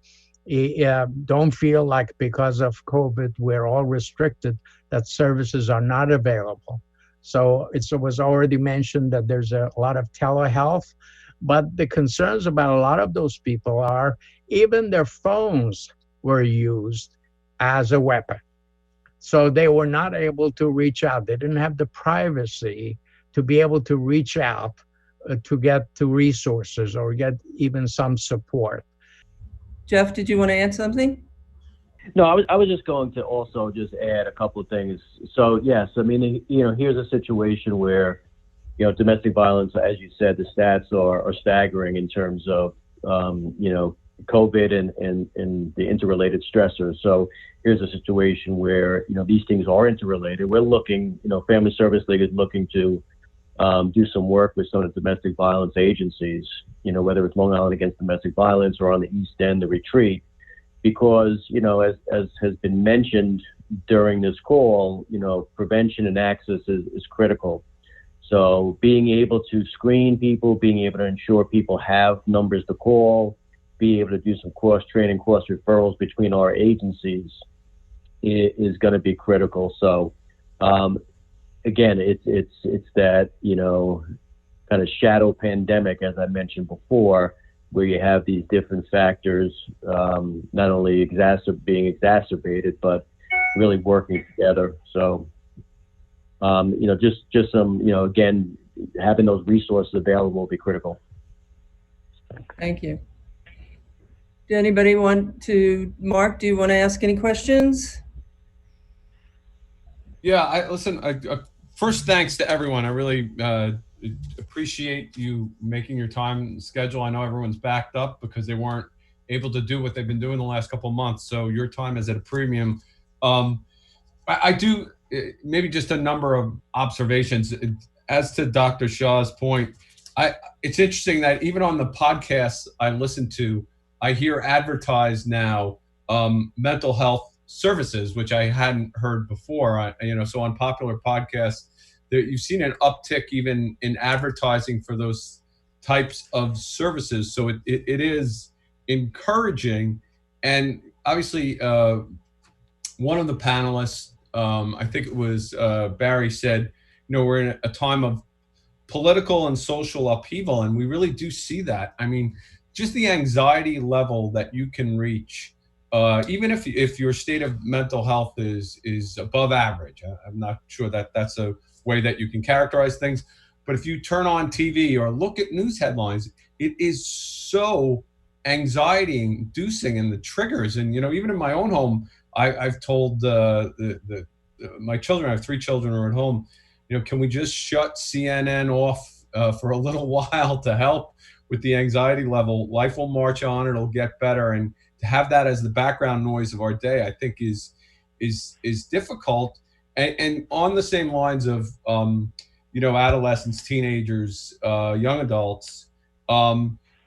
don't feel like because of COVID, we're all restricted, that services are not available. So it was already mentioned that there's a lot of telehealth, but the concerns about a lot of those people are even their phones were used as a weapon. So they were not able to reach out. They didn't have the privacy to be able to reach out to get to resources or get even some support. Jeff, did you want to add something? No, I was just going to also just add a couple of things. So yes, I mean, here's a situation where, domestic violence, as you said, the stats are staggering in terms of, COVID and the interrelated stressors. So here's a situation where, these things are interrelated. We're looking, Family Service League is looking to do some work with some of the domestic violence agencies, whether it's Long Island Against Domestic Violence or on the East End, the Retreat, because, as has been mentioned during this call, prevention and access is critical. So being able to screen people, being able to ensure people have numbers to call, be able to do some cross-training, cross-referrals between our agencies is going to be critical. So, again, it's that, kind of shadow pandemic, as I mentioned before, where you have these different factors, not only being exacerbated, but really working together. So, just some, again, having those resources available will be critical. Thank you. Do anybody Mark, do you want to ask any questions? Yeah, first, thanks to everyone. I really appreciate you making your time schedule. I know everyone's backed up because they weren't able to do what they've been doing the last couple of months. So your time is at a premium. I do maybe just a number of observations as to Dr. Shah's point. It's interesting that even on the podcasts I listen to, I hear advertised now mental health services, which I hadn't heard before. So on popular podcasts, you've seen an uptick even in advertising for those types of services. So it is encouraging. And obviously, one of the panelists, I think it was Barry, said, we're in a time of political and social upheaval, and we really do see that. I mean, just the anxiety level that you can reach, even if your state of mental health is above average. I'm not sure that that's a way that you can characterize things, but if you turn on TV or look at news headlines, it is so anxiety inducing, and the triggers. And even in my own home, I've told my children, I have 3 children who are at home, can we just shut CNN off for a little while to help with the anxiety level? Life will march on, it'll get better. And to have that as the background noise of our day, I think is difficult. And on the same lines of, adolescents, teenagers, young adults,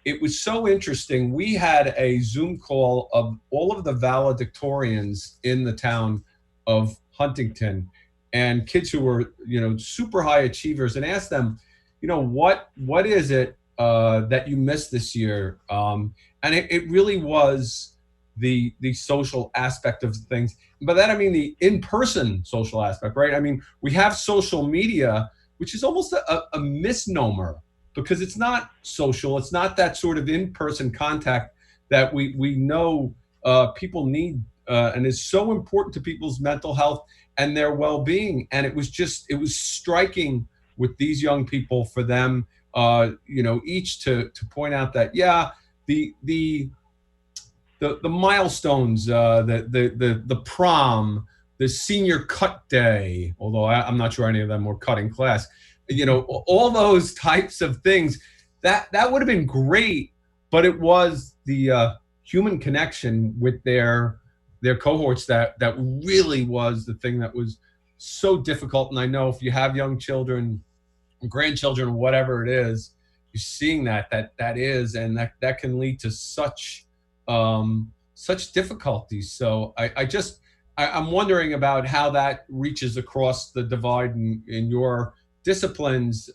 it was so interesting. We had a Zoom call of all of the valedictorians in the town of Huntington. and kids who were, super high achievers, and asked them, what is it that you missed this year? And it really was the social aspect of things. By that I mean the in-person social aspect, right? I mean, we have social media, which is almost a misnomer, because it's not social. It's not that sort of in-person contact that we know people need, and is so important to people's mental health and their well-being. And it was striking with these young people, for them, each to point out that, yeah, the milestones, the prom, the senior cut day, although I'm not sure any of them were cut in class, all those types of things, that would have been great, but it was the human connection with their cohorts that really was the thing that was so difficult. And I know if you have young children, grandchildren, whatever it is, you're seeing that is, and that can lead to such difficulties. So I'm wondering about how that reaches across the divide in your disciplines,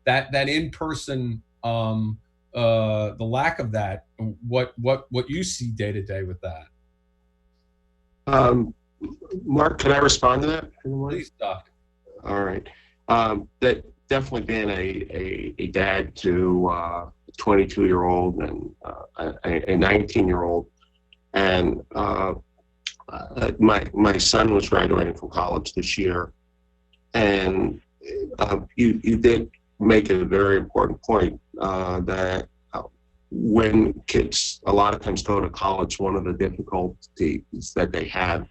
that in-person, the lack of that, what you see day to day with that. Mark, can I respond to that? Please, Doc. All right. That definitely being a dad to a 22-year-old and a 19-year-old, and my son was graduating from college this year, and you did make a very important point, that when kids a lot of times go to college, one of the difficulties that they have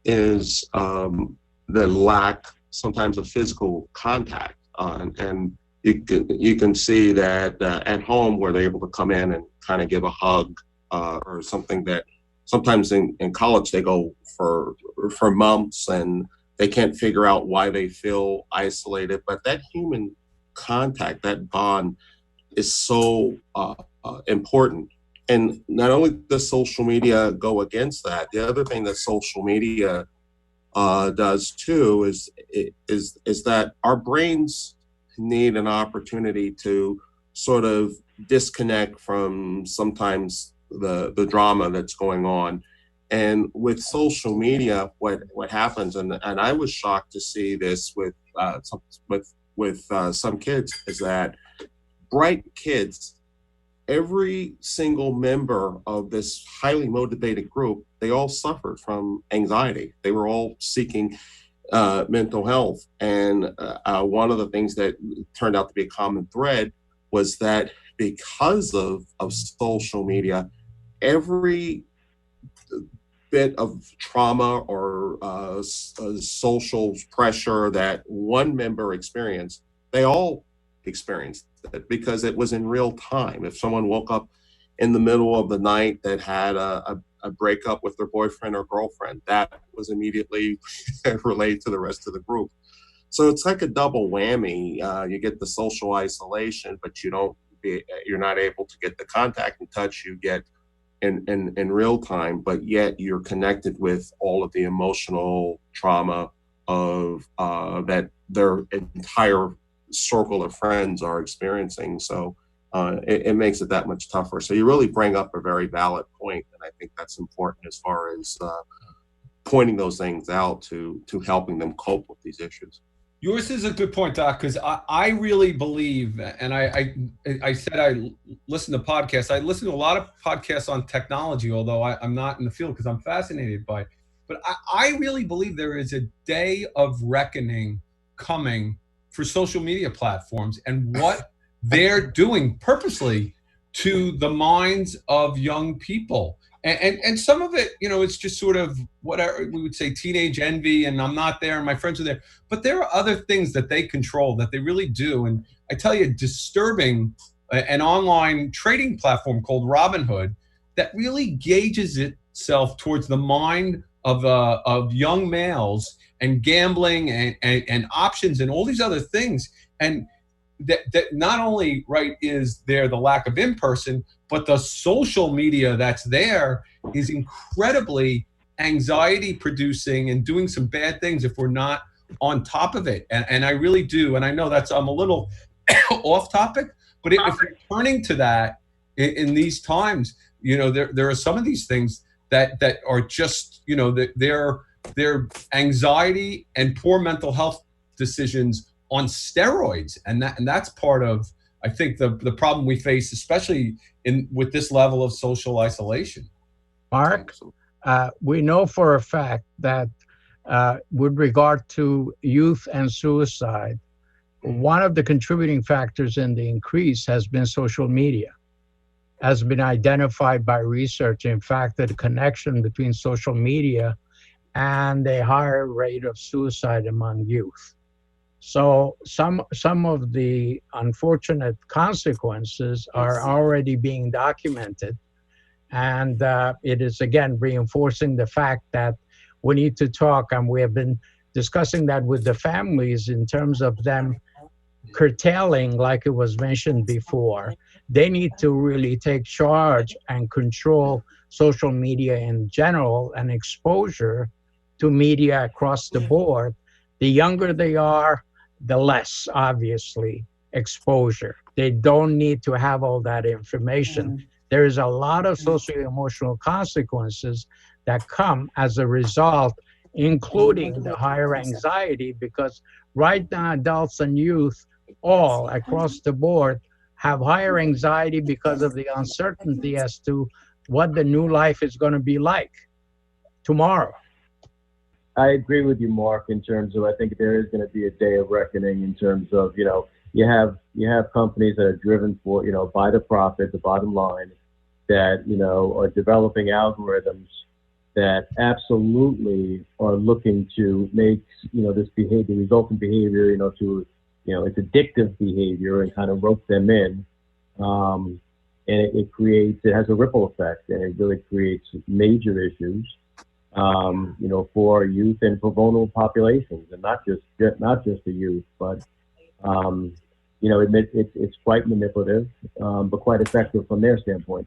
is the lack sometimes of physical contact, and you can see that at home, where they're able to come in and kind of give a hug, or something, that sometimes in college they go for months and they can't figure out why they feel isolated. But that human contact, that bond, is so important. And not only does social media go against that, the other thing that social media does too is that our brains need an opportunity to sort of disconnect from sometimes the drama that's going on. And with social media, what happens, and I was shocked to see this with some kids, is that bright kids, every single member of this highly motivated group, they all suffered from anxiety. They were all seeking mental health. And one of the things that turned out to be a common thread was that because of social media, every bit of trauma or social pressure that one member experienced, they all experienced it, because it was in real time. If someone woke up in the middle of the night that had a breakup with their boyfriend or girlfriend, that was immediately relayed to the rest of the group. So it's like a double whammy. You get the social isolation, but you're not able to get the contact and touch you get in real time, but yet you're connected with all of the emotional trauma of that their entire circle of friends are experiencing. So it makes it that much tougher. So you really bring up a very valid point, and I think that's important as far as pointing those things out to helping them cope with these issues. Yours is a good point, Doc, because I really believe, and I said I listen to podcasts. I listen to a lot of podcasts on technology, although I'm not in the field because I'm fascinated by it. But I really believe there is a day of reckoning coming for social media platforms and what they're doing purposely to the minds of young people. And some of it, it's just sort of whatever we would say teenage envy, and I'm not there and my friends are there. But there are other things that they control, that they really do. And I tell you, disturbing an online trading platform called Robinhood that really gauges itself towards the mind of young males, and gambling and options and all these other things. And that not only, right, is there the lack of in-person, but the social media that's there is incredibly anxiety producing and doing some bad things if we're not on top of it. And I really do. And I know I'm a little off topic, but if you're turning to that in these times, there are some of these things that are just, they're anxiety and poor mental health decisions on steroids. And that's part of, I think, the problem we face, especially with this level of social isolation. Mark, we know for a fact that with regard to youth and suicide, one of the contributing factors in the increase has been social media, has been identified by research. In fact, that the connection between social media and a higher rate of suicide among youth. So some of the unfortunate consequences are already being documented. And it is, again, reinforcing the fact that we need to talk, and we have been discussing that with the families in terms of them curtailing, like it was mentioned before. They need to really take charge and control social media in general and exposure to media across the board. The younger they are, the less, obviously, exposure. They don't need to have all that information. There is a lot of socio-emotional consequences that come as a result, including the higher anxiety, because right now adults and youth all across the board have higher anxiety because of the uncertainty as to what the new life is going to be like tomorrow. I agree with you, Mark, in terms of, I think there is going to be a day of reckoning in terms of, you have companies that are driven for, by the profit, the bottom line, that, are developing algorithms that absolutely are looking to make, this behavior, resultant behavior, it's addictive behavior, and kind of rope them in. And it has a ripple effect, and it really creates major issues, for youth and for vulnerable populations, and not just the youth, but it's quite manipulative, but quite effective from their standpoint.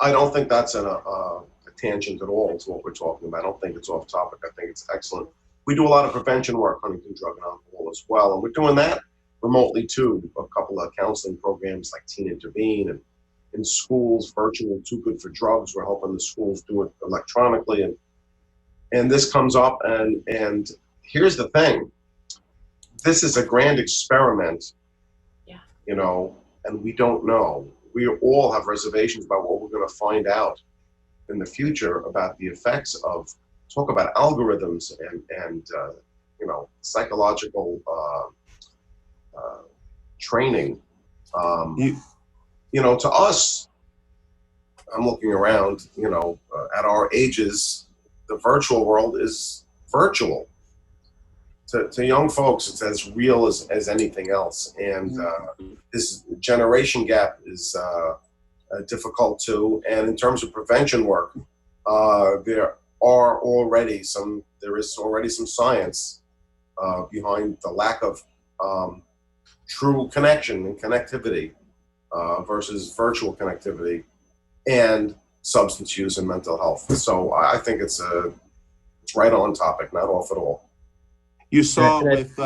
I don't think that's a tangent at all to what we're talking about. I don't think it's off topic. I think it's excellent. We do a lot of prevention work, Huntington Drug and Alcohol as well, and we're doing that remotely too. A couple of counseling programs like Teen Intervene, and in schools, virtual Too Good for Drugs. We're helping the schools do it electronically, and this comes up. And here's the thing: this is a grand experiment, and we don't know. We all have reservations about what we're going to find out in the future about the effects of, talk about algorithms and psychological training. To us, I'm looking around, at our ages, the virtual world is virtual. To young folks, it's as real as anything else. And this generation gap is difficult too. And in terms of prevention work, there is already some science behind the lack of true connection and connectivity versus virtual connectivity, and substance use and mental health. So I think it's right on topic, not off at all. You saw with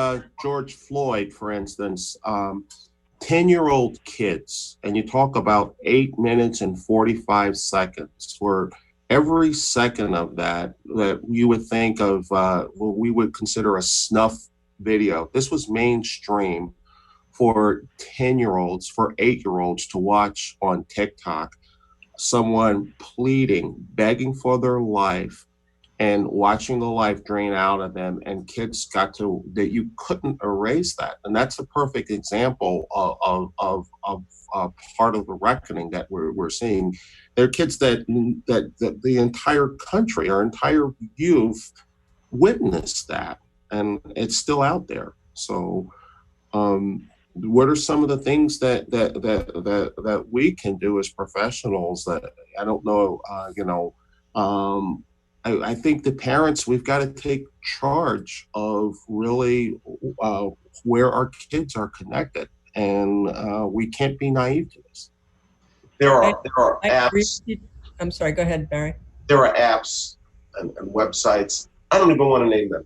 George Floyd, for instance, 10-year-old kids, and you talk about 8 minutes and 45 seconds, where every second of that you would think of what we would consider a snuff video. This was mainstream for 10-year-olds, for 8-year-olds to watch on TikTok, someone pleading, begging for their life, and watching the life drain out of them, and kids that you couldn't erase that. And that's a perfect example of part of the reckoning that we're seeing. There are kids that the entire country, our entire youth, witnessed that, and it's still out there. So what are some of the things that we can do as professionals? That I don't know, I think the parents, we've got to take charge of really where our kids are connected, and we can't be naive to this. There are apps. I'm sorry, go ahead, Barry. There are apps and websites. I don't even want to name them.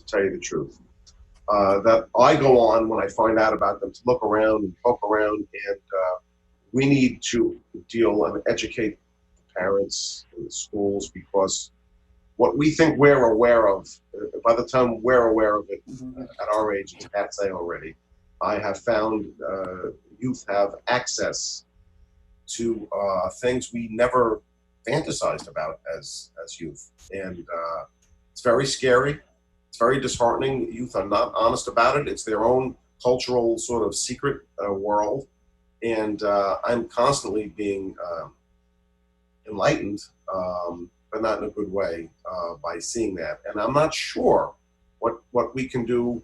to tell you the truth. That I go on when I find out about them to look around and poke around, and we need to deal and educate the parents and the schools, because what we think we're aware of, by the time we're aware of it at our age, it's passé already. I have found youth have access to things we never fantasized about as youth, and it's very scary. It's very disheartening. Youth are not honest about it. It's their own cultural sort of secret world, and I'm constantly being enlightened, but not in a good way, by seeing that. And I'm not sure what we can do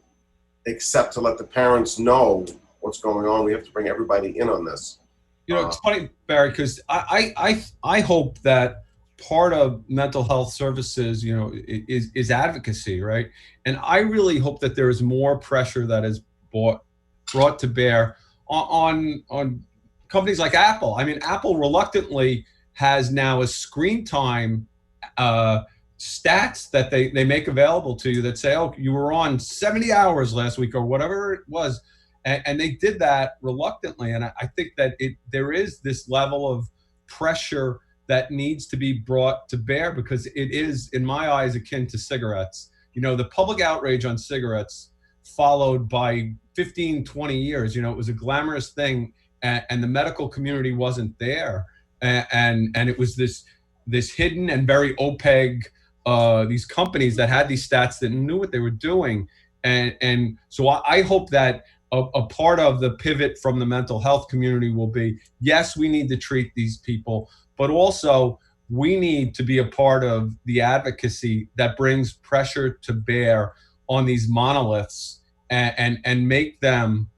except to let the parents know what's going on. We have to bring everybody in on this. You know, it's funny, Barry, because I hope that part of mental health services, you know, is advocacy, right? And I really hope that there is more pressure that is brought to bear on companies like Apple. I mean, Apple reluctantly has now a screen time stats that they make available to you that say, oh, you were on 70 hours last week or whatever it was. And they did that reluctantly. And I think that there is this level of pressure that needs to be brought to bear, because it is, in my eyes, akin to cigarettes. You know, the public outrage on cigarettes followed by 15, 20 years. You know, it was a glamorous thing, and the medical community wasn't there. And it was this hidden and very opaque, these companies that had these stats that knew what they were doing. And so I hope that a part of the pivot from the mental health community will be, yes, we need to treat these people, but also we need to be a part of the advocacy that brings pressure to bear on these monoliths and make them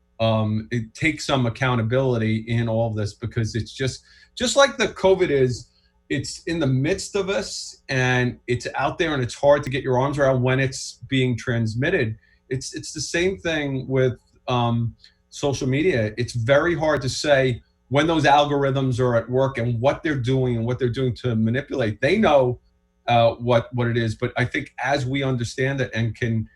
take some accountability in all of this, because it's just like the COVID is, it's in the midst of us and it's out there and it's hard to get your arms around when it's being transmitted. It's the same thing with social media. It's very hard to say when those algorithms are at work and what they're doing to manipulate. They know what it is, but I think as we understand it and can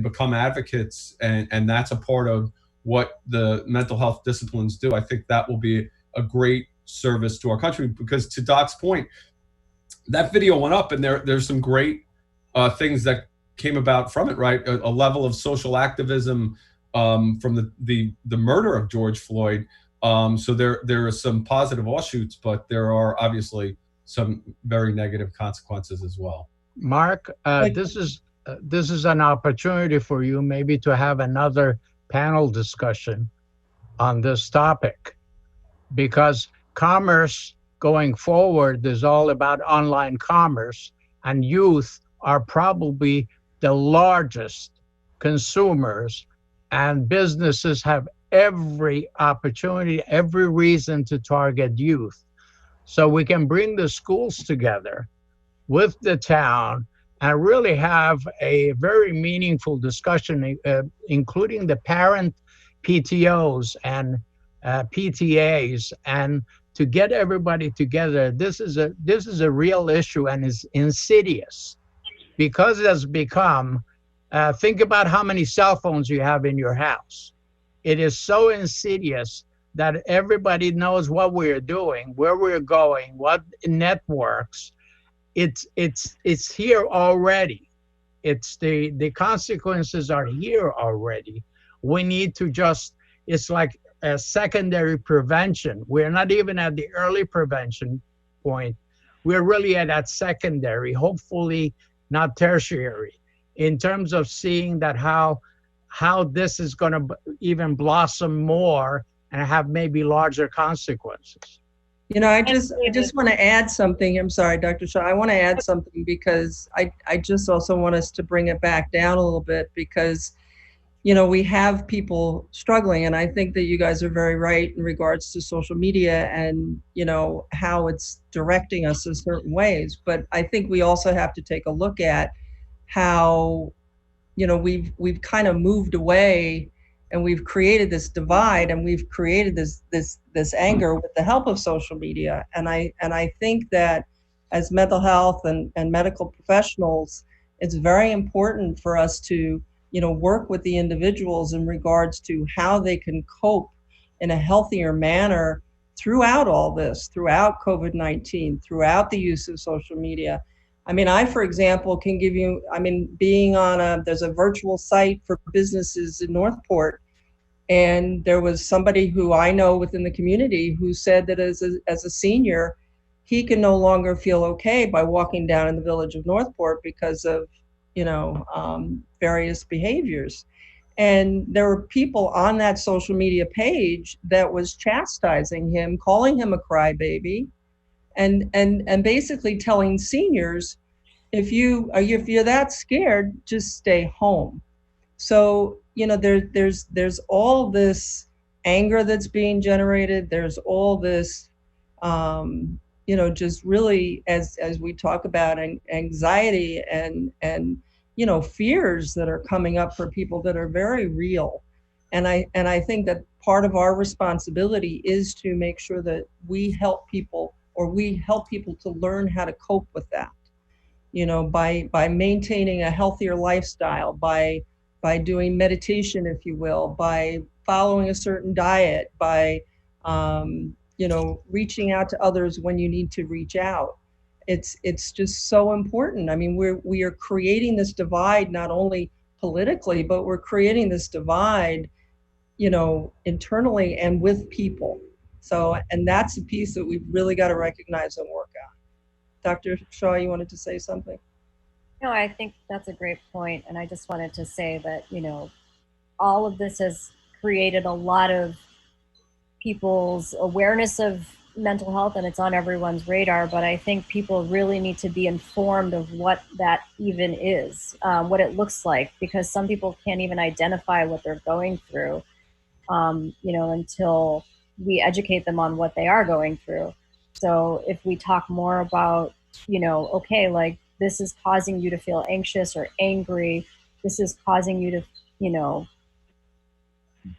become advocates, and that's a part of what the mental health disciplines do, I think that will be a great service to our country. Because to Doc's point, that video went up, and there's some great things that came about from it, right? A level of social activism from the murder of George Floyd. So there are some positive offshoots, but there are obviously some very negative consequences as well. Mark, this is an opportunity for you maybe to have another panel discussion on this topic, because commerce going forward is all about online commerce, and youth are probably the largest consumers, and businesses have every opportunity, every reason to target youth. So we can bring the schools together with the town and really have a very meaningful discussion, including the parent PTOs and PTAs, and to get everybody together. This is a real issue, and is insidious because it has become, think about how many cell phones you have in your house. It is so insidious that everybody knows what we're doing, where we're going, what networks. It's here already. It's the consequences are here already. We need to just, it's like a secondary prevention. We're not even at the early prevention point. We're really at that secondary, hopefully not tertiary, in terms of seeing that how this is going to even blossom more and have maybe larger consequences. You know, I just want to add something. I'm sorry, Dr. Shaw. I want to add something because I just also want us to bring it back down a little bit, because, you know, we have people struggling, and I think that you guys are very right in regards to social media and, you know, how it's directing us in certain ways. But I think we also have to take a look at how, you know, we've kind of moved away, and we've created this divide, and we've created this anger with the help of social media. And I think that as mental health and medical professionals, it's very important for us to, work with the individuals in regards to how they can cope in a healthier manner throughout all this, throughout COVID-19, throughout the use of social media. I mean, I, for example, can give you, being on there's a virtual site for businesses in Northport, and there was somebody who I know within the community who said that as a senior, he can no longer feel okay by walking down in the village of Northport because of, various behaviors. And there were people on that social media page that was chastising him, calling him a crybaby, and basically telling seniors, if you're that scared, just stay home. So, there's all this anger that's being generated. There's all this, just really, as we talk about anxiety and fears that are coming up for people that are very real. And I think that part of our responsibility is to make sure that we help people to learn how to cope with that, by maintaining a healthier lifestyle, by doing meditation, if you will, by following a certain diet, by reaching out to others when you need to reach out. It's just so important. I mean, we are creating this divide, not only politically, but we're creating this divide, internally and with people. So, and that's a piece that we've really got to recognize and work on. Dr. Shaw, you wanted to say something? No, I think that's a great point. And I just wanted to say that, all of this has created a lot of people's awareness of mental health, and it's on everyone's radar. But I think people really need to be informed of what that even is, what it looks like, because some people can't even identify what they're going through, until we educate them on what they are going through. So if we talk more about, okay, like, this is causing you to feel anxious or angry, this is causing you to,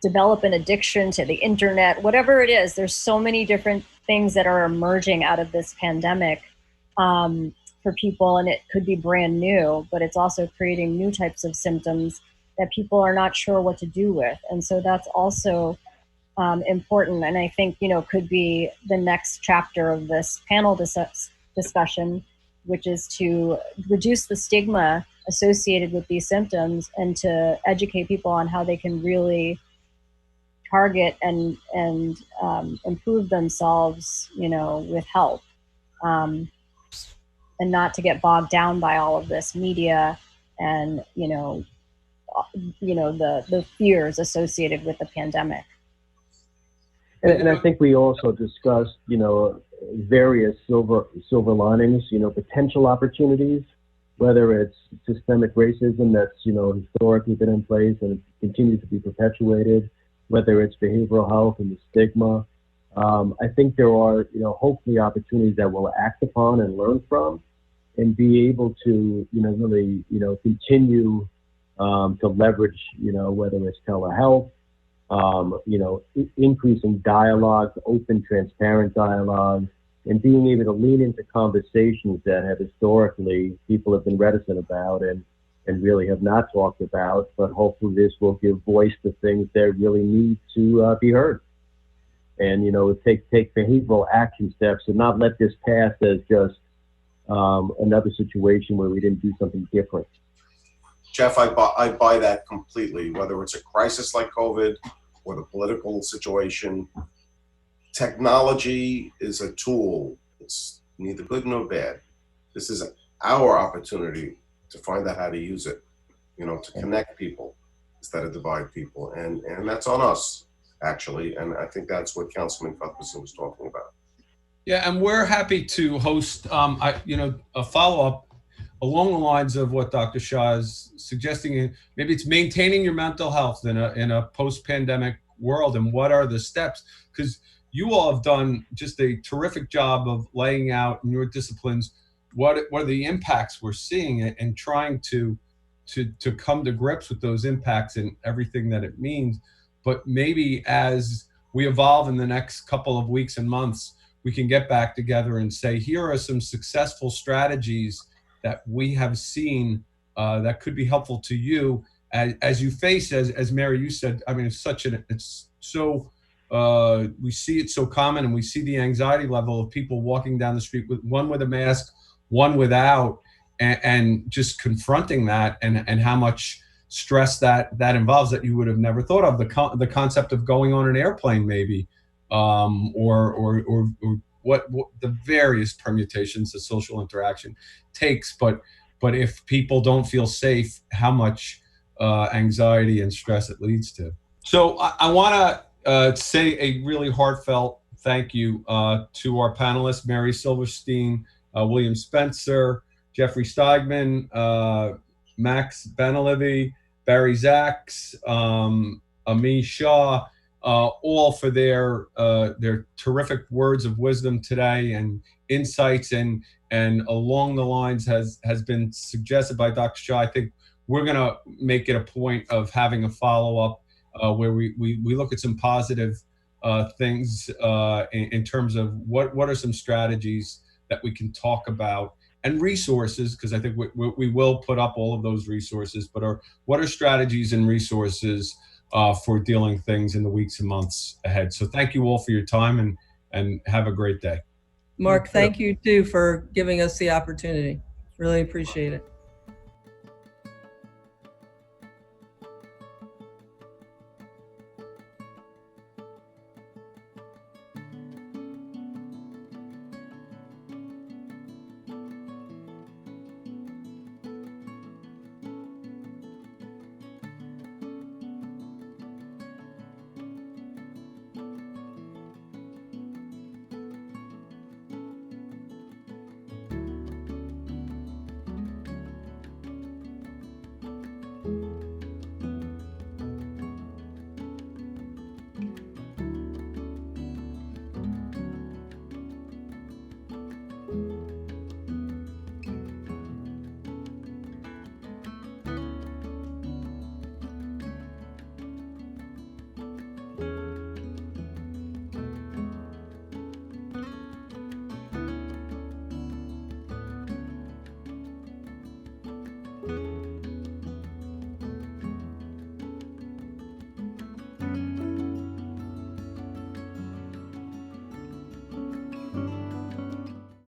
develop an addiction to the internet, whatever it is, there's so many different things that are emerging out of this pandemic for people, and it could be brand new, but it's also creating new types of symptoms that people are not sure what to do with. And so that's also important, and I think, could be the next chapter of this panel discussion, which is to reduce the stigma associated with these symptoms and to educate people on how they can really target and improve themselves, with help, and not to get bogged down by all of this media and, the fears associated with the pandemic. And I think we also discussed, various silver linings, potential opportunities, whether it's systemic racism that's, historically been in place and continues to be perpetuated, whether it's behavioral health and the stigma. I think there are, hopefully opportunities that we'll act upon and learn from and be able to, really, continue to leverage, whether it's telehealth, increasing dialogue, open, transparent dialogue, and being able to lean into conversations that have historically people have been reticent about and really have not talked about, but hopefully this will give voice to things that really need to be heard. And, take behavioral action steps and not let this pass as just another situation where we didn't do something different. Jeff, I buy that completely, whether it's a crisis like COVID or the political situation. Technology is a tool. It's neither good nor bad. This is our opportunity to find out how to use it, to connect people instead of divide people. And that's on us, actually. And I think that's what Councilman Cuthbertson was talking about. Yeah, and we're happy to host, a follow-up along the lines of what Dr. Shaw is suggesting. Maybe it's maintaining your mental health in a post-pandemic world, and what are the steps? Because you all have done just a terrific job of laying out in your disciplines what are the impacts we're seeing and trying to come to grips with those impacts and everything that it means. But maybe as we evolve in the next couple of weeks and months, we can get back together and say, here are some successful strategies that we have seen that could be helpful to you as you face, as Mary, you said, I mean, it's so, we see it so common, and we see the anxiety level of people walking down the street with one with a mask, one without, and just confronting that, and how much stress that involves that you would have never thought of. The concept of going on an airplane, maybe, or what the various permutations of social interaction takes. But if people don't feel safe, how much anxiety and stress it leads to. So I want to say a really heartfelt thank you to our panelists: Mary Silverstein, William Spencer, Jeffrey Steigman, Max Benalevy, Barry Zaks, Ami Shah, all for their terrific words of wisdom today and insights, and along the lines has been suggested by Dr. Shah. I think we're going to make it a point of having a follow-up where we look at some positive things in terms of what are some strategies that we can talk about, and resources, because I think we will put up all of those resources, but what are strategies and resources for dealing things in the weeks and months ahead. So thank you all for your time, and have a great day. Mark, thank you too for giving us the opportunity. Really appreciate it.